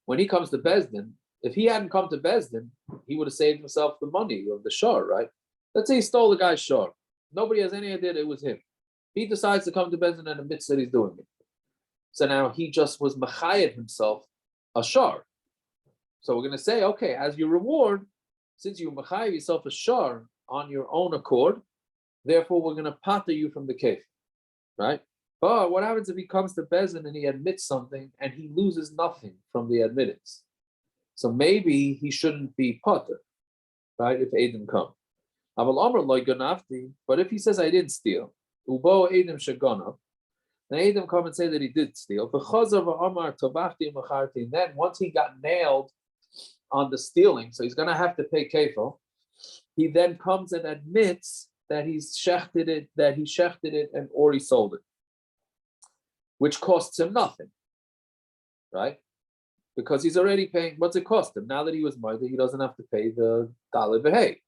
Speaker 1: when he comes to Bezdin, if he hadn't come to Bezdin, he would have saved himself the money of the shor, right? Let's say he stole the guy's shor. Nobody has any idea that it was him. He decides to come to Bezdin and admits that he's doing it. So now he just was machayev himself a shor. So we're going to say, okay, as your reward, since you machayev yourself a shor on your own accord, therefore we're going to pater you from the cave, right? But what happens if he comes to Bezdin and he admits something and he loses nothing from the admittance? So maybe he shouldn't be pater, right? If Eidim come. But if he says I didn't steal, ubo Eidim shaganav, then Eidim come and say that he did steal. And then once he got nailed on the stealing, so he's going to have to pay kefil, he then comes and admits that he shechted it, and or he sold it, which costs him nothing, right? Because he's already paying. What's it cost him? Now that he was Maida, he doesn't have to pay the Daled V'Hei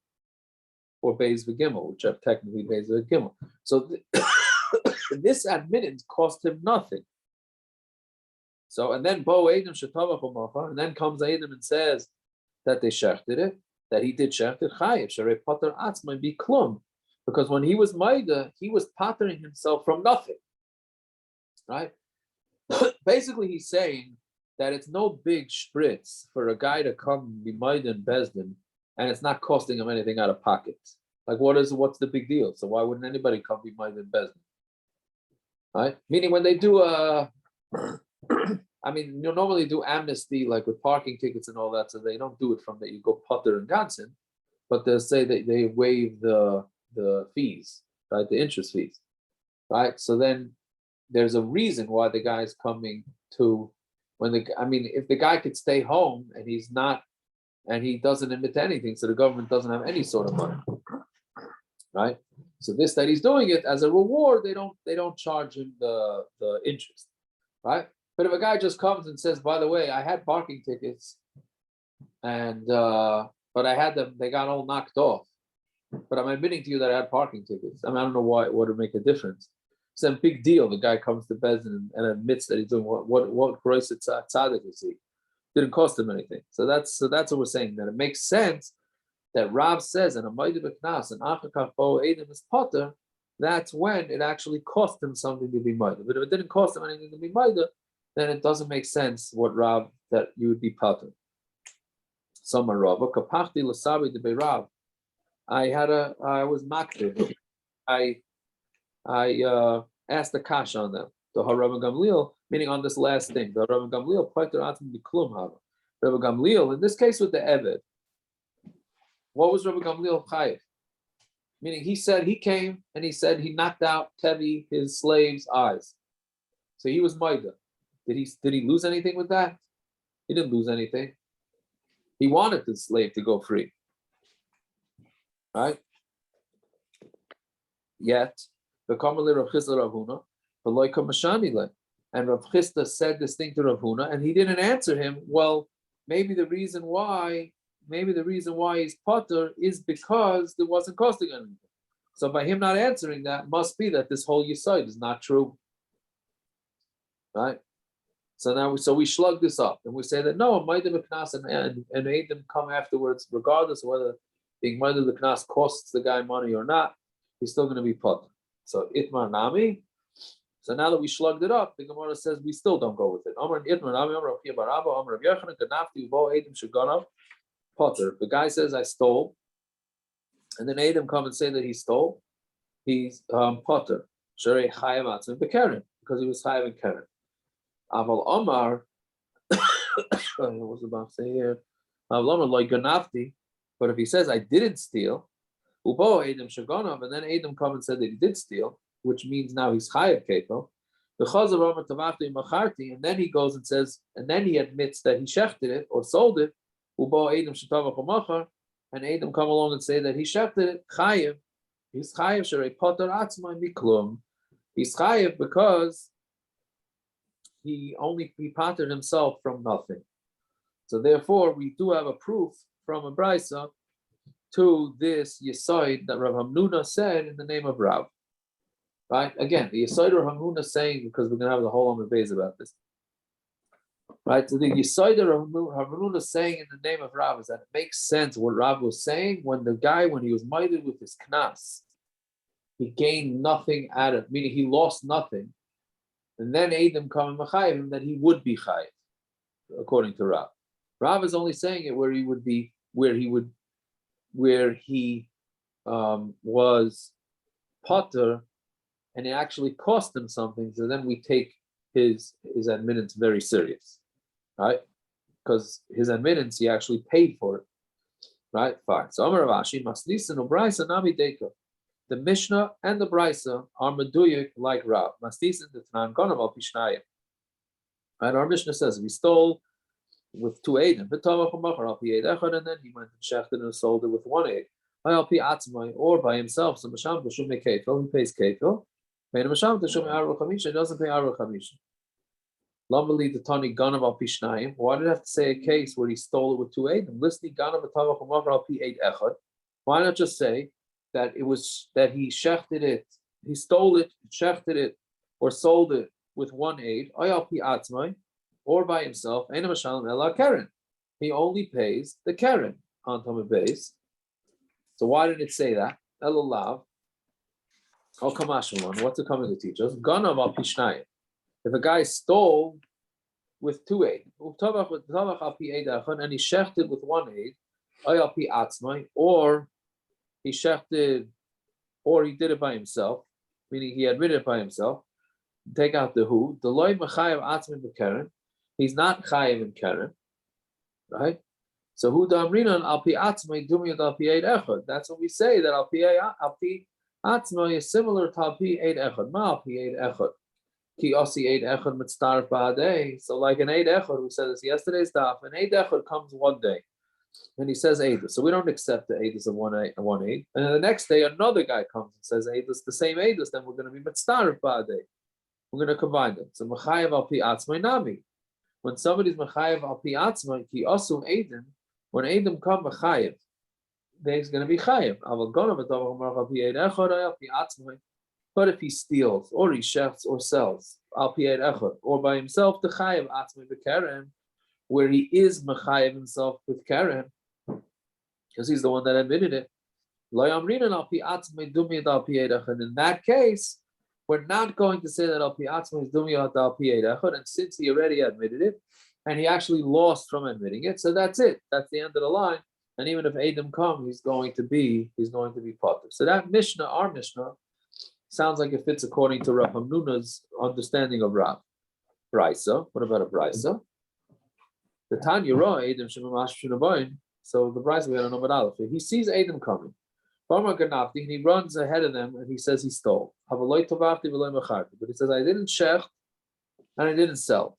Speaker 1: or Beis V'Gimel, which are technically Beis V'Gimel. So this admittance cost him nothing. So, and then Bo Eidim Shetavach U'Macha, and then comes Eidim and says that they shechted it, that he did shecht it, Chayiv, Sharei Pater Atzmai Bi Klum. Because when he was Maida, he was pattering himself from nothing, right? Basically, he's saying that it's no big spritz for a guy to come be Maida in Bezdin, and it's not costing him anything out of pocket. Like, what's the big deal? So why wouldn't anybody come be Maida in Bezdin, right? Meaning when they do I mean, you normally do amnesty like with parking tickets and all that, so they don't do it from that you go putter and Gansen, but they'll say that they waive the fees, right? The interest fees, right? So then there's a reason why the guy is coming to if the guy could stay home and he's not, and he doesn't admit to anything, so the government doesn't have any sort of money, right? So this that he's doing it as a reward, they don't charge him the interest, right? But if a guy just comes and says, by the way, I had parking tickets, and but I had them, they got all knocked off. But I'm admitting to you that I had parking tickets. I mean, I don't know why it would make a difference. It's a big deal. The guy comes to Bezdin and admits that he's doing what gross tzaddik is he? Didn't cost him anything. So that's what we're saying. That it makes sense that Rav says and a Maida B'Knas and Achakach Bo Eidim is Potter. That's when it actually cost him something to be Maida. But if it didn't cost him anything to be Maida, then it doesn't make sense what Rav that you would be Potter. Some Rav Kapachti Lasabi de Rav. I was maktiv. I asked the kash on them. The Rabbi Gamliel, meaning on this last thing. The Rabbi Gamliel pointed out to the klum hava. Rabbi Gamliel, in this case with the Eved, what was Rabbi Gamliel chayiv? Meaning he said he came and he said he knocked out Tevi, his slave's eyes. So he was Maida. Did he lose anything with that? He didn't lose anything. He wanted the slave to go free. Right? Yet, the Kamma Rav Chisda Rav Huna, and Rav Chisda said this thing to Rav Huna, and he didn't answer him. Well, maybe the reason why he's potter is because it wasn't costing anything. So by him not answering that, must be that this whole Yisod is not true. Right? So now we slug this up and we say that no, Maida Knas and Adam come afterwards, regardless of whether being Maida Knas costs the guy money or not, he's still going to be put. So Itmar Nami. So now that we slugged it up, the Gemara says we still don't go with it. Amar Itmar Nami, Amar Rav Baraba, Amar Rav Yochanan, Ganafti Uvo Adam Shaganav, Potter. The guy says I stole, and then Adam come and say that he stole. He's Potter. Sherei Chayav Atzim Bekeren, because he was Chayav and Keren. Aval Omar, what was about to say here? Aval Omar like Ganafti, but if he says I didn't steal, Ubo Adam Shagonov, and then Adam come and said that he did steal, which means now he's Chayav Keto. The Chazav Omar Tavachti Macharti, and then he goes and says, and then he admits that he shechted it or sold it. Ubo Adam Shetavach Machar, and Adam come along and say that he shechted it. Chayav, he's Chayav Sherei Potter Atzmai Miklum. He's Chayav because he pottered himself from nothing. So therefore, we do have a proof from a brisa to this Yesod that Rav Hamnuna said in the name of Rav. Right? Again, the Yesod Rav Hamnuna saying, because we're going to have the whole Amud Beis about this. Right? So the Yesod Rav Hamnuna saying in the name of Rav is that it makes sense what Rav was saying when he was mighted with his knas, he gained nothing out of it, meaning he lost nothing. And then Adam come and machayev him that he would be chayev, according to Rav. Rav is only saying it where he was potter, and it actually cost him something. So then we take his admittance very serious, right? Because his admittance, he actually paid for it, right? Fine. So Amar Rav Ashi Masnisin Ubraisa Nami Deka. The Mishnah and the Brisa are meduyik like Rav. Masnisin the Tanan Gonav al Pishnayim. And our Mishnah says we stole with 2 Eidim, and then he went and shechted and sold it with 1 Eid. Or by himself, so Masham Tashum Kefil, he pays Kefil. Masham Tashum Arul Chamisha, he doesn't pay Arul Chamisha. Lumbly the Tani Ganav al Pishnayim. Why did I have to say a case where he stole it with 2 Eidim? Listening Ganav al Pi Eid Echad. Why not just say that it was that he shechted it, he stole it, shechted it, or sold it with 1 Eid, Ayal Pi Atzmai, or by himself, Eina Mashalim Ela Keren. He only pays the Keren on Tamid Beis. So why did it say that? Elulav. Oh, Kamashimon. What's it coming to teach us? Ganav al Pishnayim. If a guy stole with 2 Eid, and he shechted with 1 Eid, Ayal Pi Atzmai, or he shechted, or he did it by himself, meaning he admitted it by himself. Take out the who. The loy mechayev atzmin b'keren. He's not chayev in keren, right? So who damrinan al pi atzmai dumiyad al pi eid echad. That's when we say that al pi atzmai is similar to al pi eid echad. Ma al pi eid echad. Ki osi eid echad mitzdarf ba'adei. So like an eid echad, we said this yesterday's daf. An eid echad comes one day, and he says eidus. So we don't accept the eidus of one eid. And then the next day, another guy comes and says eidus, the same eidus. Then we're going to be mitzdarf ba'adei. We're going to combine them. So mechayev al pi atzmai nami. When somebody's mechayev al pi atzmai, ki osu edim. When edim come mechayev, there's going to be chayev. But if he steals or he shechts or sells al pi echad, or by himself the chayev atzmai b'keren, where he is mechayev himself with keren, because he's the one that admitted it. Lo yamrinan al pi atzmai dumiyad al pi echad. In that case, we're not going to say that al pi atzmai is dumiyad al pi echad, and since he already admitted it, and he actually lost from admitting it, so that's it. That's the end of the line. And even if Adam come, he's going to be potter. So that Mishnah, our Mishnah, sounds like it fits according to Rav Hamnuna's understanding of Rav. Brisa. What about a Brisa? The Tanya Ra Adam Shemamash Shunabayin. So the Brisa we had on Amud Aleph. He sees Adam coming. And he runs ahead of them and he says he stole. But he says, I didn't shech and I didn't sell.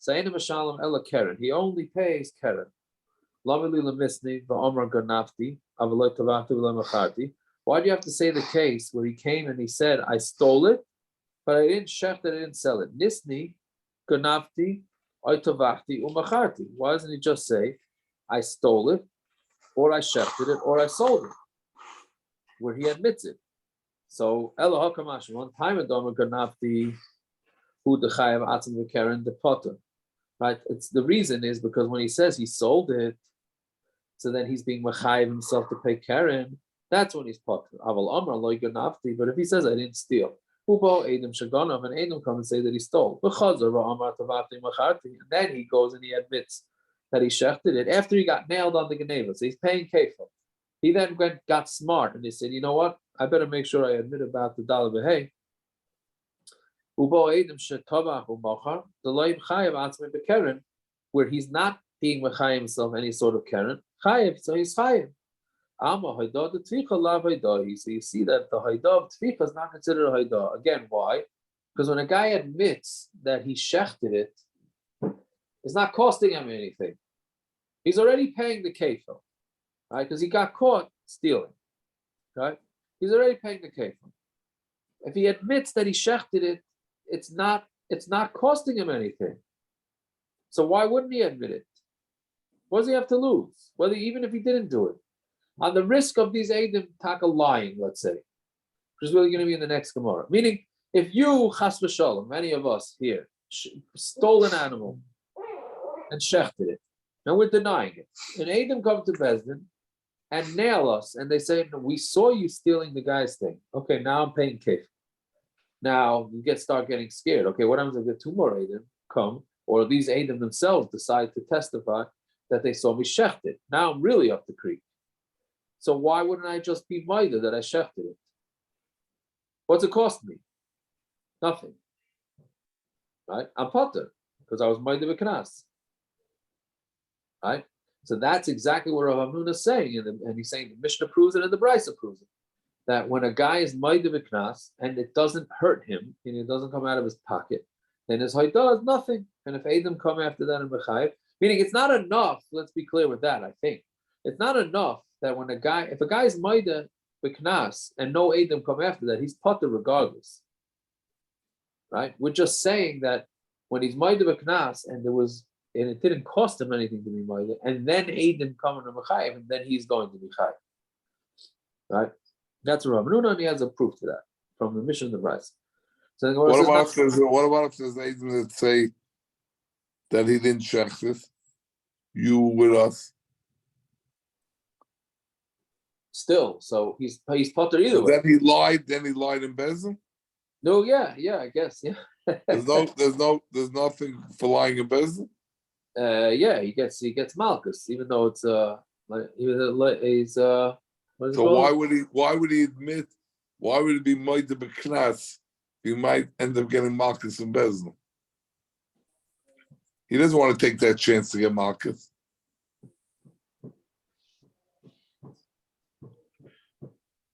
Speaker 1: He only pays Keren. Why do you have to say the case where he came and he said, I stole it, but I didn't shech that I didn't sell it? Nisni, ganafti, oitavachti, umacharti. Why doesn't he just say, I stole it, or I shechted it, or I sold it? Where he admits it. So Elo Hakamash, one time a Domer Ganafti who the Chayav Atzim V'Keren the Potter. Right? It's the reason is because when he says he sold it, so then he's being Machayev himself to pay Keren, that's when he's Potter. Aval Amar Lo Ganafti, but if he says I didn't steal, Ubo Adam Shagonov and Adam come and say that he stole. And then he goes and he admits that he shechted it after he got nailed on the Geneva. So he's paying kefil. He then got smart and he said, you know what? I better make sure I admit about the Daled Behei. Where he's not being Mechayim himself any sort of Karen. Chayev, so he's Chayev. So you see that the Haidah of Tficha is not considered a Haidah. Again, why? Because when a guy admits that he shechted it, it's not costing him anything. He's already paying the kefil, right? Because he got caught stealing, right? He's already paying the kefil. If he admits that he shechted it, it's not costing him anything. So why wouldn't he admit it? What does he have to lose? Even if he didn't do it. On the risk of these Eidim taka lying, let's say, which is really going to be in the next Gemara. Meaning, if you, chas v'shalom, any of us here, stole an animal and shechted it, and we're denying it, and Eidim come to Bezdin and nail us, and they say, no, we saw you stealing the guy's thing. Okay, now I'm paying kef. Now you start getting scared. Okay, what happens if the two more Eidim come, or these Eidim themselves decide to testify that they saw me shecht it? Now I'm really up the creek. So why wouldn't I just be mighty that I shechted it? What's it cost me? Nothing. Right? I'm potter because I was mighty v'knas. Right? So that's exactly what Rav Hamnuna is saying, and he's saying the Mishnah proves it and the Brisa proves it. That when a guy is mighty v'knas and it doesn't hurt him and it doesn't come out of his pocket, then his haidah is nothing. And if Adam come after that in B'chayev, meaning it's not enough. Let's be clear with that. I think it's not enough that if a guy is maida b'knas and no Adam come after that, he's potter regardless. Right? We're just saying that when he's maida b'knas and it didn't cost him anything to be maida, and then Adam come in a B'chayev, and then he's going to be chayev. Right? That's Rav Hamnuna, and he has a proof to that from the Mishnah of the Brisa. So
Speaker 6: what about if there's Eidim that say that he didn't shecht it? You with us.
Speaker 1: Still, so he's potter either way.
Speaker 6: Then he lied in Bezin?
Speaker 1: No, yeah, I guess, yeah.
Speaker 6: There's nothing for lying in Bezin?
Speaker 1: Yeah, he gets Malchus, even though it's he's
Speaker 6: so why would he admit? Why would it be Moide B'Knas? He might end up getting Malchus in Bezin. He doesn't want to take that chance to get Malchus.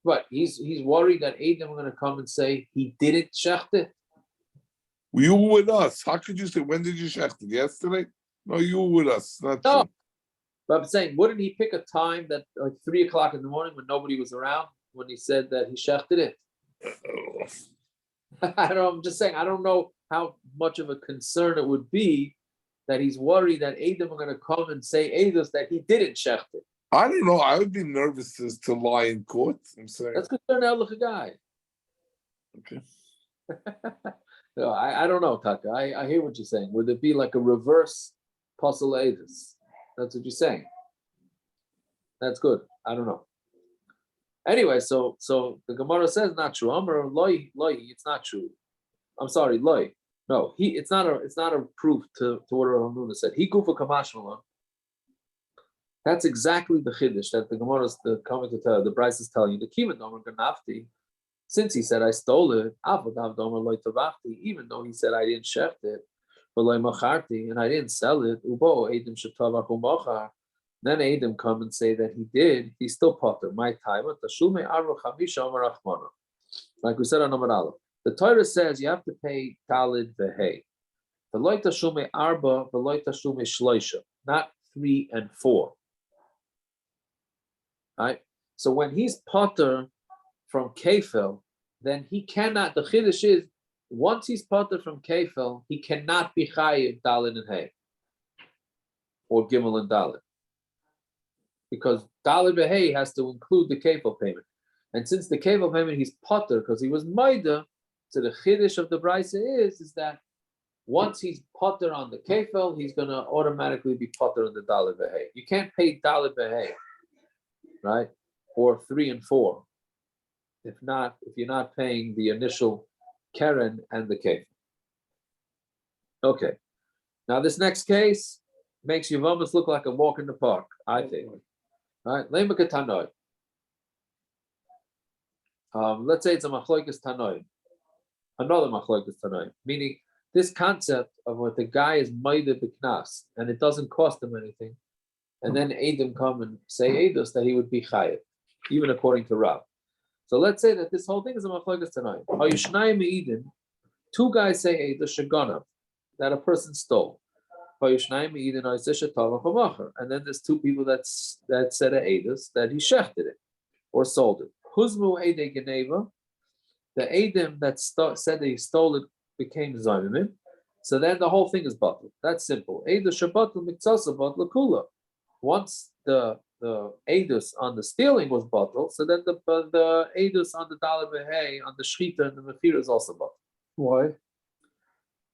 Speaker 1: But he's worried that Adam are going to come and say he didn't shecht it.
Speaker 6: You were with us. How could you say, when did you shecht it? Yesterday? No, you were with us. Not
Speaker 1: no.
Speaker 6: true.
Speaker 1: But I'm saying, wouldn't he pick a time that like 3:00 in the morning when nobody was around when he said that he shechted it? I'm just saying, I don't know how much of a concern it would be that he's worried that Adam are going to come and say Eidos that he didn't shecht it.
Speaker 6: I don't know. I would be nervous to lie in court. I'm saying.
Speaker 1: That's because they're an Ehrlich guy.
Speaker 6: Okay.
Speaker 1: No, I don't know, Taka. I hear what you're saying. Would it be like a reverse puzzle Eidos? That's what you're saying. That's good. I don't know. Anyway, so the Gemara says not true. Amar loy, it's not true. I'm sorry, loy. No, it's not a proof to what Rav Hamnuna said. He kufa kamashmalan. That's exactly the chiddush that the Gemara is coming to tell. The Brisa is telling you. The kivan domer ganafti. Since he said I stole it, avadav domer loy tavachti. Even though he said I didn't shecht it, but loy macharti, and I didn't sell it. Ubo edim shetavach umachar. Then Adam come and say that he did. He's still potter. My time. Tashume arba chamisha amar achmana. Like we said on Amar Aleph. The Torah says you have to pay talid v'hei. V'loy tashume arba, v'loy tashume shloisha. Not 3 and 4. Right? So when he's potter from kefil, then he cannot. The chiddush is once he's potter from kefil, he cannot be chayiv dalid and hay, or gimel and dalid, because dalid and hay has to include the kefil payment. And since the kevel payment he's potter because he was maida, so the chiddush of the brisa is that once he's potter on the kefel, he's gonna automatically be potter on the daled v'hei. You can't pay daled v'hei, right? Or 3 and 4. If you're not paying the initial keren and the kefel. Okay. Now this next case makes Yavamas look like a walk in the park, I think. All right, Lema Katanoi. Let's say it's a machloikas tanoi, another machloikas tanoi, meaning this concept of what the guy is maida b'knas and it doesn't cost him anything, and then Edom come and say Eidos that he would be chayiv, even according to Rav. So let's say that this whole thing is a machloikas tanoi. Hayushnayim meidin, 2 guys say Eidos shaganav, that a person stole. Hayushnayim meidin oiseh shetavach hamacher, and then there's 2 people that said a Eidos that he shechted it or sold it. Huzmu Eidei Geneva, the Eidim that said that he stole it became Zayimim. So then the whole thing is bottled. That's simple. Eidos Shabbatul Miktsasa Bottle Kula. Once the Eidos on the stealing was bottled, so then the Eidos on the Daled V'hei, on the Shchita and the Mefira is also bottled.
Speaker 2: Why?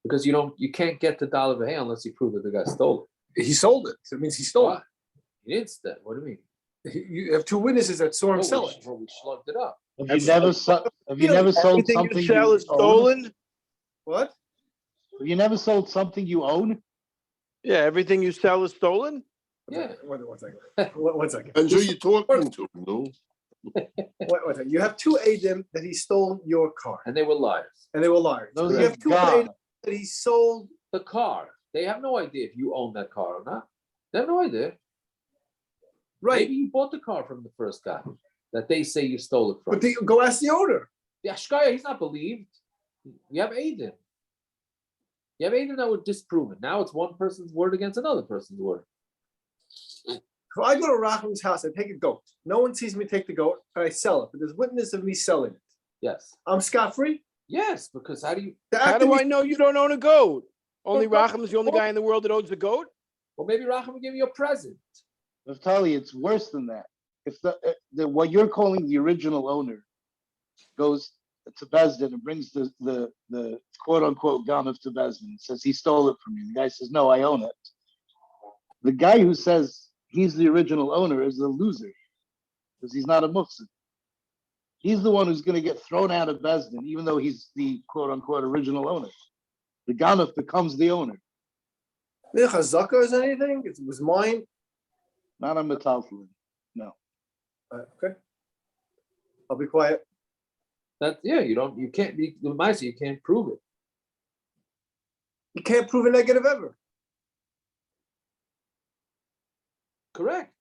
Speaker 1: Because you can't get to Daled V'hei unless you prove that the guy stole it.
Speaker 2: He sold it. So it means he stole
Speaker 1: What? He didn't steal. What do you mean?
Speaker 2: it. You have 2 witnesses that saw him sell it.
Speaker 1: We slugged it up.
Speaker 5: Have you never sold
Speaker 7: Everything
Speaker 5: something
Speaker 7: you sell is
Speaker 5: own?
Speaker 7: stolen?
Speaker 2: What?
Speaker 5: Have you never sold something you own?
Speaker 7: Yeah, everything you sell is stolen?
Speaker 1: Yeah.
Speaker 2: One second. One second.
Speaker 3: And who you talking to? No.
Speaker 2: One second. You have 2 Adim that he stole your car,
Speaker 1: And they were liars.
Speaker 2: and they were liars.
Speaker 5: Those
Speaker 2: you
Speaker 5: are
Speaker 2: have 2
Speaker 5: gone.
Speaker 2: Adim that he sold.
Speaker 1: The car. They have no idea if you own that car or not. They have no idea.
Speaker 2: Right.
Speaker 1: Maybe you bought the car from the first guy that they say you stole it from.
Speaker 2: But go ask the owner.
Speaker 1: The Ashkaya, he's not believed. You have Aiden. You have Aiden that would disprove it. Now it's one person's word against another person's word.
Speaker 2: If I go to Racham's house, I take a goat. No one sees me take the goat, and I sell it. But there's witness of me selling it.
Speaker 1: Yes.
Speaker 2: I'm scot-free.
Speaker 1: Yes, because how do you?
Speaker 7: How do I know you don't own a goat? Only
Speaker 2: Well,
Speaker 7: Racham is the only guy in the world that owns a goat?
Speaker 1: Well, maybe Racham will give you a present.
Speaker 5: Naftali, it's worse than that. If the what you're calling the original owner goes to Bezdin and brings the quote unquote ganav to Bezdin, says he stole it from you. The guy says, no, I own it. The guy who says he's the original owner is the loser because he's not a mufsid. He's the one who's going to get thrown out of Bezdin, even though he's the quote unquote original owner. The ganav becomes the owner,
Speaker 2: Chazaka or anything? It was mine.
Speaker 5: not a metalflin. No.
Speaker 2: Okay. I'll be quiet.
Speaker 1: You can't be the Maisa, you can't prove it.
Speaker 2: You can't prove a negative ever.
Speaker 1: Correct.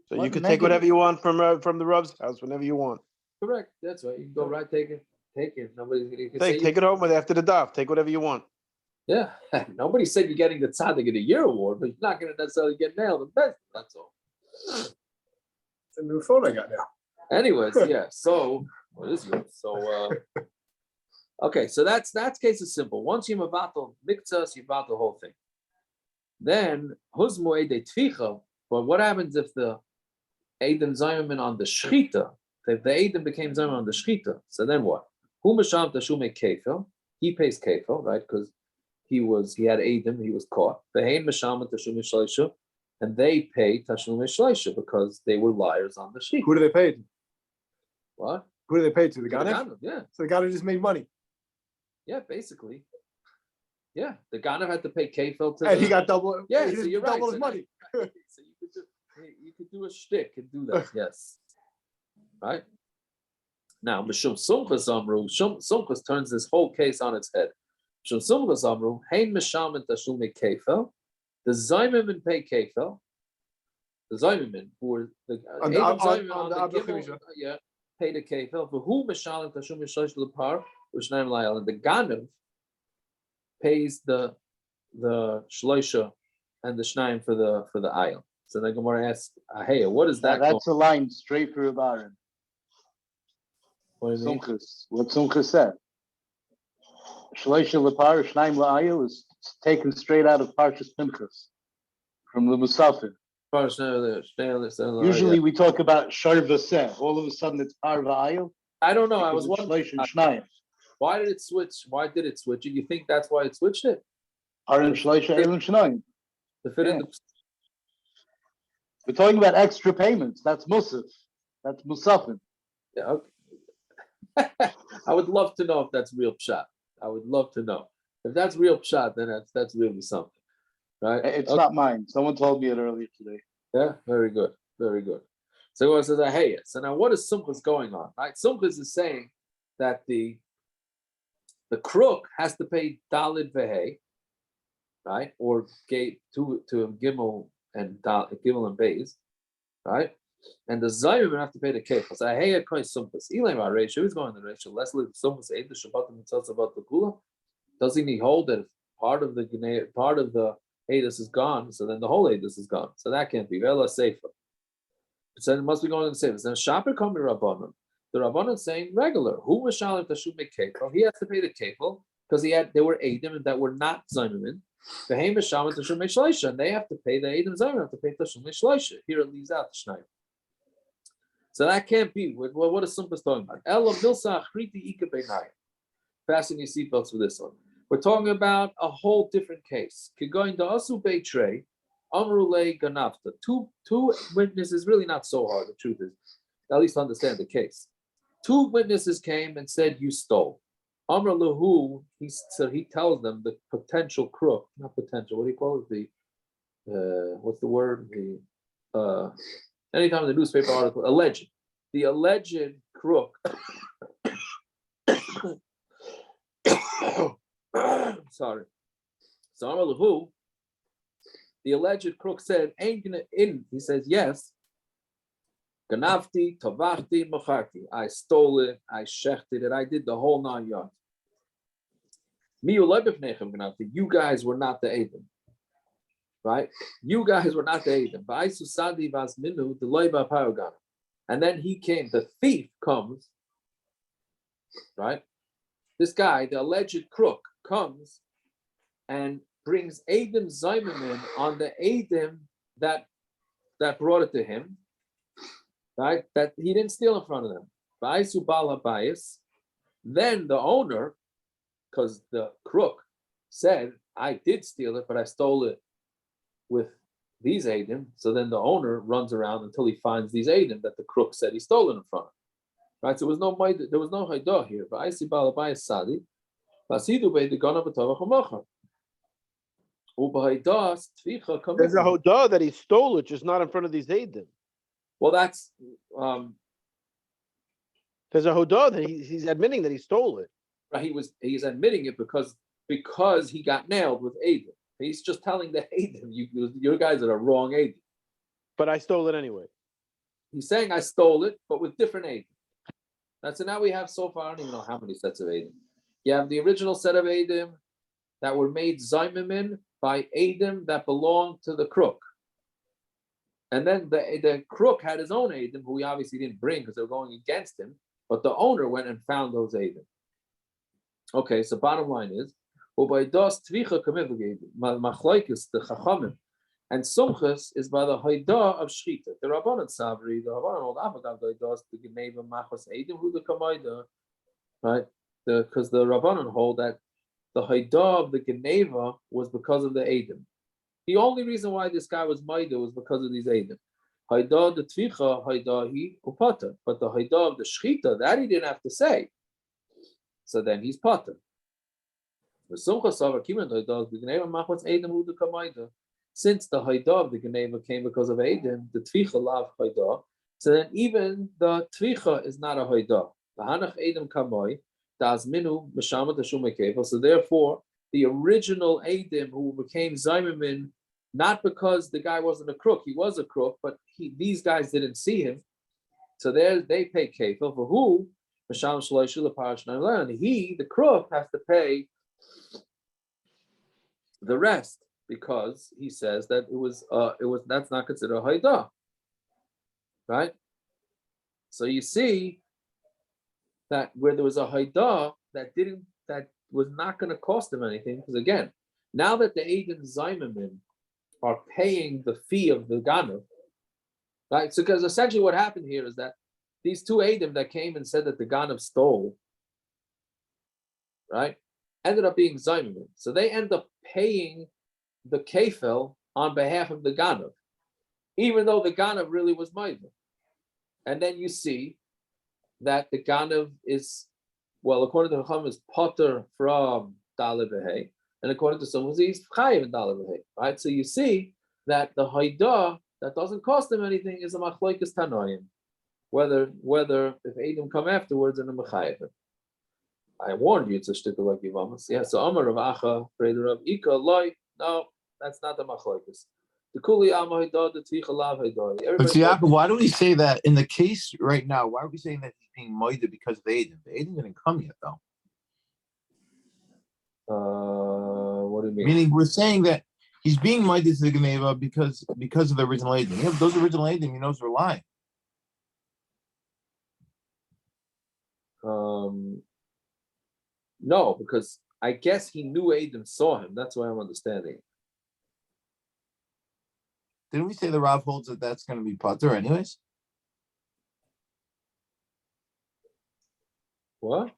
Speaker 7: So
Speaker 5: What
Speaker 7: you can
Speaker 5: negative?
Speaker 7: take whatever you want from the Rav's house whenever you want.
Speaker 1: Correct. That's right. You can go right, take it. Nobody's gonna say
Speaker 7: Take it home with after the daf. Take whatever you want.
Speaker 1: Yeah. Nobody said you're getting the Tzaddik of the Year award, but you're not gonna necessarily get nailed in best. That's all.
Speaker 2: It's a new phone I got now.
Speaker 1: Anyways, yeah. So what is yours? So okay, so that's case is simple. Once you mavatol miktzas, you mavatol the whole thing. Then huzmu de tficha. But what happens if the Eidim Zayman on the Shchita, if the Eidim became Zayman on the Shchita, so then what? Hu Masham Tashume Kefil, he pays Kefil, right? Because he had Eidim, he was caught. The Hein Masham Tashume Shleisha, and they paid Tashume Shleisha because they were liars on the Shchita.
Speaker 2: Who do they pay?
Speaker 1: What?
Speaker 2: Who do they pay to? The
Speaker 1: The
Speaker 2: Ganav?
Speaker 1: Ganav, yeah.
Speaker 2: So the Ganav just made money.
Speaker 1: Yeah, basically. Yeah, the Ganav had to pay Kefil to
Speaker 2: And
Speaker 1: the,
Speaker 2: he got double.
Speaker 1: yeah,
Speaker 2: he
Speaker 1: so
Speaker 2: just
Speaker 1: you're right.
Speaker 2: double his
Speaker 1: So
Speaker 2: money.
Speaker 1: So you could do a shtick and do that, yes. Right? Now, Mishum Sumchas Amru, Sumchas turns this whole case on its head. Mishum Sumchas Amru, Hein Misham and Tashume Kefel, the Zaymimin pay Kefel, the Zaymimin, who were the
Speaker 2: On the
Speaker 1: Eidim
Speaker 2: Ab-
Speaker 1: Zaymimin
Speaker 2: on the
Speaker 1: the
Speaker 2: Abba
Speaker 1: Gimel,
Speaker 2: Chamisha.
Speaker 1: yeah, pay the Kefel, for who Misham and Tashume Shlosh Lepar, which name Layal, and the Ganav pays the Shloisha and the Shnaim for the Ayel. So the Gemara asks, hey, what is that?
Speaker 5: That's a line straight for Abarim.
Speaker 1: What do you mean?
Speaker 5: Sumchus. What Sumchus said. Shleisha lepar shnaim la'ayil is taken straight out of Parshas Pinchas from the Musafir. Usually we talk about Sharvaseh. All of a sudden it's Parva Ayil.
Speaker 1: I don't know. I was wondering
Speaker 5: Shnayim.
Speaker 1: why did it switch? Why did it switch it? You think that's why it switched it?
Speaker 5: Arim Shleisha Elim Shnayim.
Speaker 1: To fit in
Speaker 5: Yeah. We're talking about extra payments. That's Musaf. That's Musafin.
Speaker 1: Yeah, okay. I would love to know if that's real pshat. I would love to know. If that's real pshat, then that's really something, right?
Speaker 5: It's
Speaker 1: Okay.
Speaker 5: not mine. Someone told me it earlier today.
Speaker 1: Yeah, very good, very good. So it says, "Hey, so now what is Sumchus going on?" Right? Sumchus is saying that the crook has to pay Dalid Vehei, right, or gate to Gimel and Gimel and Beis, right? And the Zayim have to pay the kefil. So hey, a koy Sumchus. Elam Areisha, who's going to the ratio? Let's live Sumchus eight the Shabbat and Mitzvah about the Kula. Doesn't he hold that if part of the Adis is gone, so then the whole Adis is gone. So that can't be. Vela Sefer. So it must be going to the Sefer. Then Shaper come to Rabbanon. The Rabbanon saying regular. Who was Shalim Tashum make kefil? He has to pay the kefil because there were Adim that were not Zayimim. The Haim is Shalim Tashum make Shleisha, and they have to pay the Adim Zayimim have to pay Tashum make Shleisha. Here it leaves out the Shnayim. So that can't be. Well, what is Sumchus talking about? Ela Milsa Achriti Ika Beinai. Fasten your seatbelts for this one. We're talking about a whole different case. Kigoin da asu beitrei, amrule ganafta. Two witnesses, really not so hard, the truth is, at least understand the case. Two witnesses came and said, you stole. Amr lahu, he tells them the potential crook, not potential, what do you call it? What's the word? Anytime in the newspaper article, alleged. The alleged crook. Sorry. So Amar Lahu, the alleged crook said, ain't gonna in. He says, yes. Ganafti, Tavachti, Macharti. I stole it, I shechted it, I did the whole 9 yards. You guys were not the Adam. Right? You guys were not the Adam. And then he came, the thief comes, right? This guy, the alleged crook, comes and brings Adam Zayimim on the Adam that brought it to him, right? That he didn't steal in front of them. Then the owner, because the crook said, I did steal it, but I stole it with these Adam. So then the owner runs around until he finds these Adam that the crook said he stole it in front of. Right, so there was no haidah here. But I see balabayis sadi. Vasidu be the ganav b'tavach hamacha. Ubahaidas tvicha kamim.
Speaker 7: There's a hodah that he stole it, just not in front of these Eidim.
Speaker 1: Well, that's
Speaker 7: There's a hodah that he's admitting that he stole it.
Speaker 1: right. He's admitting it because he got nailed with Adam. He's just telling the Adam, you guys are the wrong Adam.
Speaker 7: But I stole it anyway.
Speaker 1: He's saying I stole it, but with different Adam. So now we have so far, I don't even know how many sets of Adam. You have the original set of Adam that were made Zayimim by Adam that belonged to the crook. And then the crook had his own Adam, who he obviously didn't bring because they were going against him, but the owner went and found those Adam. Okay, so bottom line is, the Chachamim, and Sumchus is by the Haidah of Shchita. The Rabbanan Savri, the Rabbanan old Avagav Haidah, the Geneva Machos Eidim, who the Kamaida, right? Because the Rabbanan hold that the Haidah of the Geneva was because of the Eidim. The only reason why this guy was Maida was because of these Eidim. Haidah the Tvicha, Haidah he upata, but the Haidah of the Shchita, that he didn't have to say. So then he's pata. The Sumchus Savri, Kiman Haidah, the Geneva Machos Eidim, who the Kamaida. Since the Haidah of the Geneva came because of Eidim, the Tvicha lav Haidah, so then even the Tvicha is not a Haidah. The Hanach Eidim Kamoi, Das Minu, Meshamat Hashume Kevel. So therefore, the original Eidim who became Zayimim, not because the guy wasn't a crook, he was a crook, but these guys didn't see him. So they pay Kevel. For who? Mesham Shloishu Leparash Naim. He, the crook, has to pay the rest. Because he says that it was that's not considered a haidah, right? So you see that where there was a haidah that was not going to cost him anything, because again, now that the Eidim Zayimim are paying the fee of the Ganav, right? So because essentially what happened here is that these two Eidim that came and said that the Ganav stole, right, ended up being Zayman. So they end up paying the Kefel on behalf of the Ganav, even though the Ganav really was Maida. And then you see that the Ganav is, well, according to Chacham, is Potter from Daled V'Hei, and according to some, he's Chayiv in Daled V'Hei, right? So you see that the Haidah that doesn't cost him anything is a Machlokes Tanoim, whether if Edom come afterwards and a Mechayiv. I warned you it's a shtickle like Yivamas. Yeah, so Amar Rav Acha, Breder Rav Ika, Loi, no, that's not the Machlokes. The Kuli Amma Haidah, the Tvicha Lav Haidah.
Speaker 8: But see, Yaakov, why do we say that in the case right now? Why are we saying that he's being moided because of the Aiden? The Aiden didn't come yet, though.
Speaker 1: What do you mean?
Speaker 8: Meaning, we're saying that he's being moided to the Geneva because of the original Aiden. Yeah, those original Aiden, he knows they're lying.
Speaker 1: No, because I guess he knew Adam saw him. That's why I'm understanding.
Speaker 8: Didn't we say the Rav holds that that's going to be Potter anyways?
Speaker 1: What?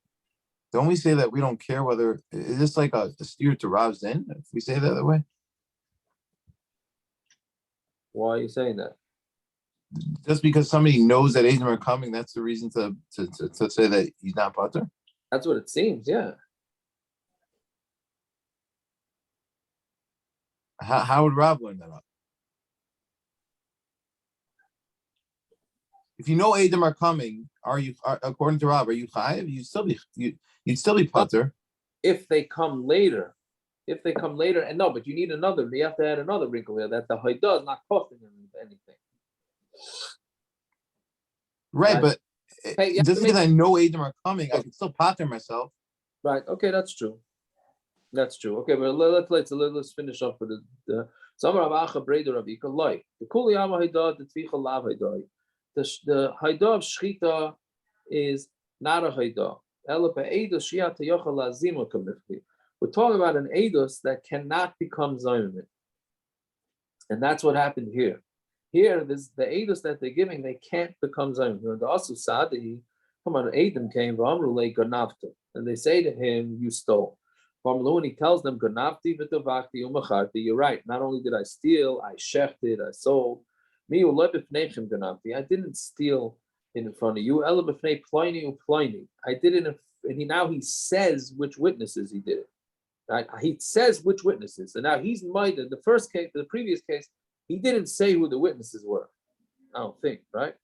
Speaker 8: Don't we say that we don't care whether is this like a steer to Rav's in? If we say that way,
Speaker 1: Why are you saying that?
Speaker 8: just because somebody knows that Aiden are coming, that's the reason to say that he's not Potter.
Speaker 1: That's what it seems. Yeah.
Speaker 8: How would Rav learn that up? If you know Adim are coming, according to Rav, are you chayiv? You'd still be Potter.
Speaker 1: If they come later, and no, but you need another. You have to add another wrinkle here that the Haidah is not costing them anything.
Speaker 8: Right, but
Speaker 1: Hey,
Speaker 8: just because I know Adim are coming, I can still Potter myself.
Speaker 1: Right. Okay, that's true. That's true. Okay, but let's finish up with the Samar Avacha Breder Rabbi Kalai. The Kuli Ama Haidah, the Tvicha Lav Haidah. The Haidah of Shchita is not a Haidah. We're talking about an Eidos that cannot become Zayman. And that's what happened here. Here, the Eidos that they're giving, they can't become Zayman. The Asu Sadi, come on, Adam came, and they say to him, you stole. When he tells them, you're right. Not only did I steal, I shechted, I sold. I didn't steal in front of you. I did it, and now he says which witnesses he did it. Right? He says which witnesses, and now he's minded. The first case, the previous case, he didn't say who the witnesses were. I don't think, right?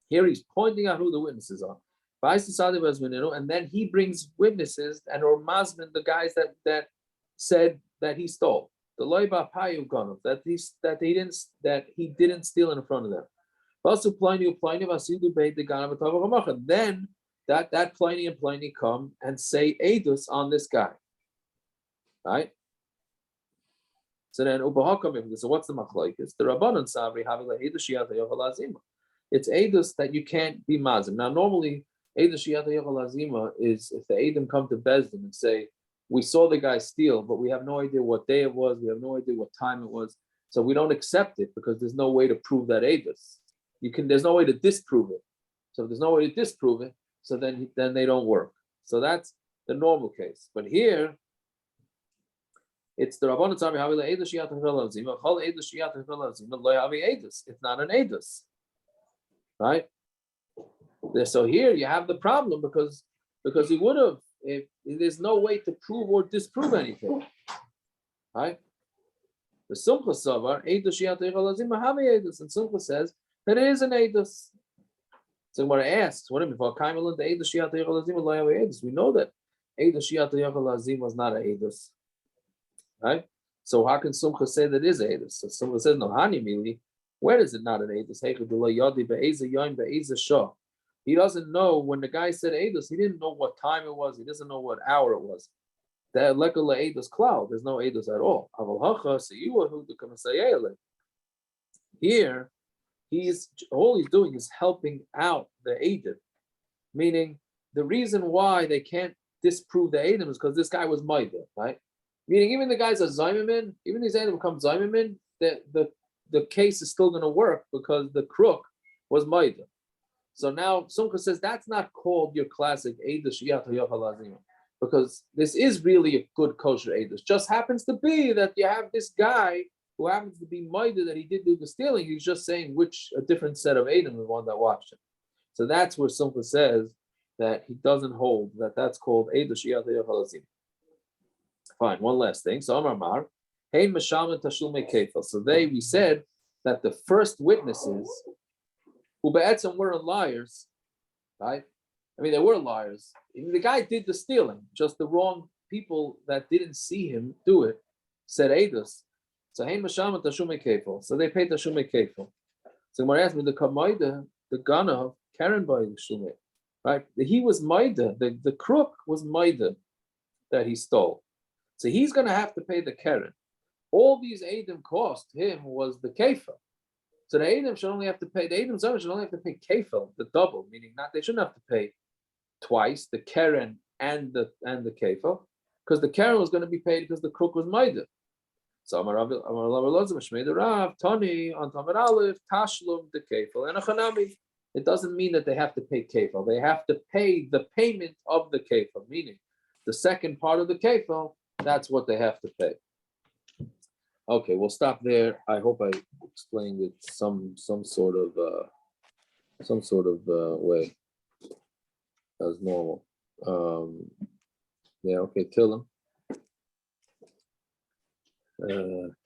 Speaker 1: Here he's pointing out who the witnesses are. And then he brings witnesses and or masmin, the guys that said that he stole. The loiba payu gonov, that he didn't steal in front of them. Then that Pliny and Pliny come and say edus on this guy. Right? So then so what's the machlokes? The Rabbanon Savri havila edus shiyata yovalazima. It's edus that you can't be mazim. Now normally edus shiyata yovalazima is if the edim come to Bezdin and say, we saw the guy steal, but we have no idea what day it was. We have no idea what time it was. So we don't accept it because there's no way to prove that edus. There's no way to disprove it. So if there's no way to disprove it, so then they don't work. So that's the normal case. But here, it's the Rabbanon Tzarvi Havila Edus Shiyat Hafel Azima. Chol Edus Shiyat Hafel Azima Lo Yavi Edus. It's not an Edus, right? So here you have the problem because he would have. If there's no way to prove or disprove anything, right? The Sumcha Savar Edus Shiyat Hafel Azima Havi Edus, and Sumcha says that it is an Edus. So Gemara asks, what if Kaimel the Edus Shiyat Hafel Azima Lo Yavi Edus? We know that Edus Shiyat Hafel Azima was not an Edus. Right? So how can Sumcha say that is Edus? So Sumcha says, no, Hani Mili, where is it not an Edus? He doesn't know when the guy said Edus, he didn't know what time it was, he doesn't know what hour it was. There's no Edus at all. Here, all he's doing is helping out the Edus, meaning the reason why they can't disprove the Edom is because this guy was Maida, right? Meaning, even the guys are Zaymimin, even these Edom become Zaymimin, the case is still going to work because the crook was Maida. So now Sumka says that's not called your classic Eidush Yat Yohalazim, because this is really a good kosher Eidush. Just happens to be that you have this guy who happens to be Maida that he did do the stealing. He's just saying which a different set of Edom, the one that watched him. So that's where Sumka says that he doesn't hold that that's called Eidush Yat Yohalazim. Fine, one last thing. So Amar Mar, Hey Mashaman Tashlume Kefel. So we said that the first witnesses who be'etzem weren't liars, right? I mean, they were liars. The guy did the stealing, just the wrong people that didn't see him do it said Eidos. So Hey Mashaman Tashlume Kefel. So they paid Tashlume Kefel. So Gemara asked me the Kamaida, the Gana, Karen by Shume, right? He was Maida, the crook was Maida that he stole. So he's going to have to pay the Karen. All these Edom cost him was the Kefil. So the Edom should only have to pay, the Edom should only have to pay Kefil, the double, meaning not they shouldn't have to pay twice, the Karen and the Kefil, because the Karen was going to be paid because the crook was Maida. So Amar Rav Tani on Tamar Aleph, Tashlum the Kefil and a Chanami. It doesn't mean that they have to pay Kefil. They have to pay the payment of the Kefil, meaning the second part of the Kefil. That's what they have to pay. Okay, we'll stop there. I hope I explained it some sort of way as normal. Yeah. Okay, Till him.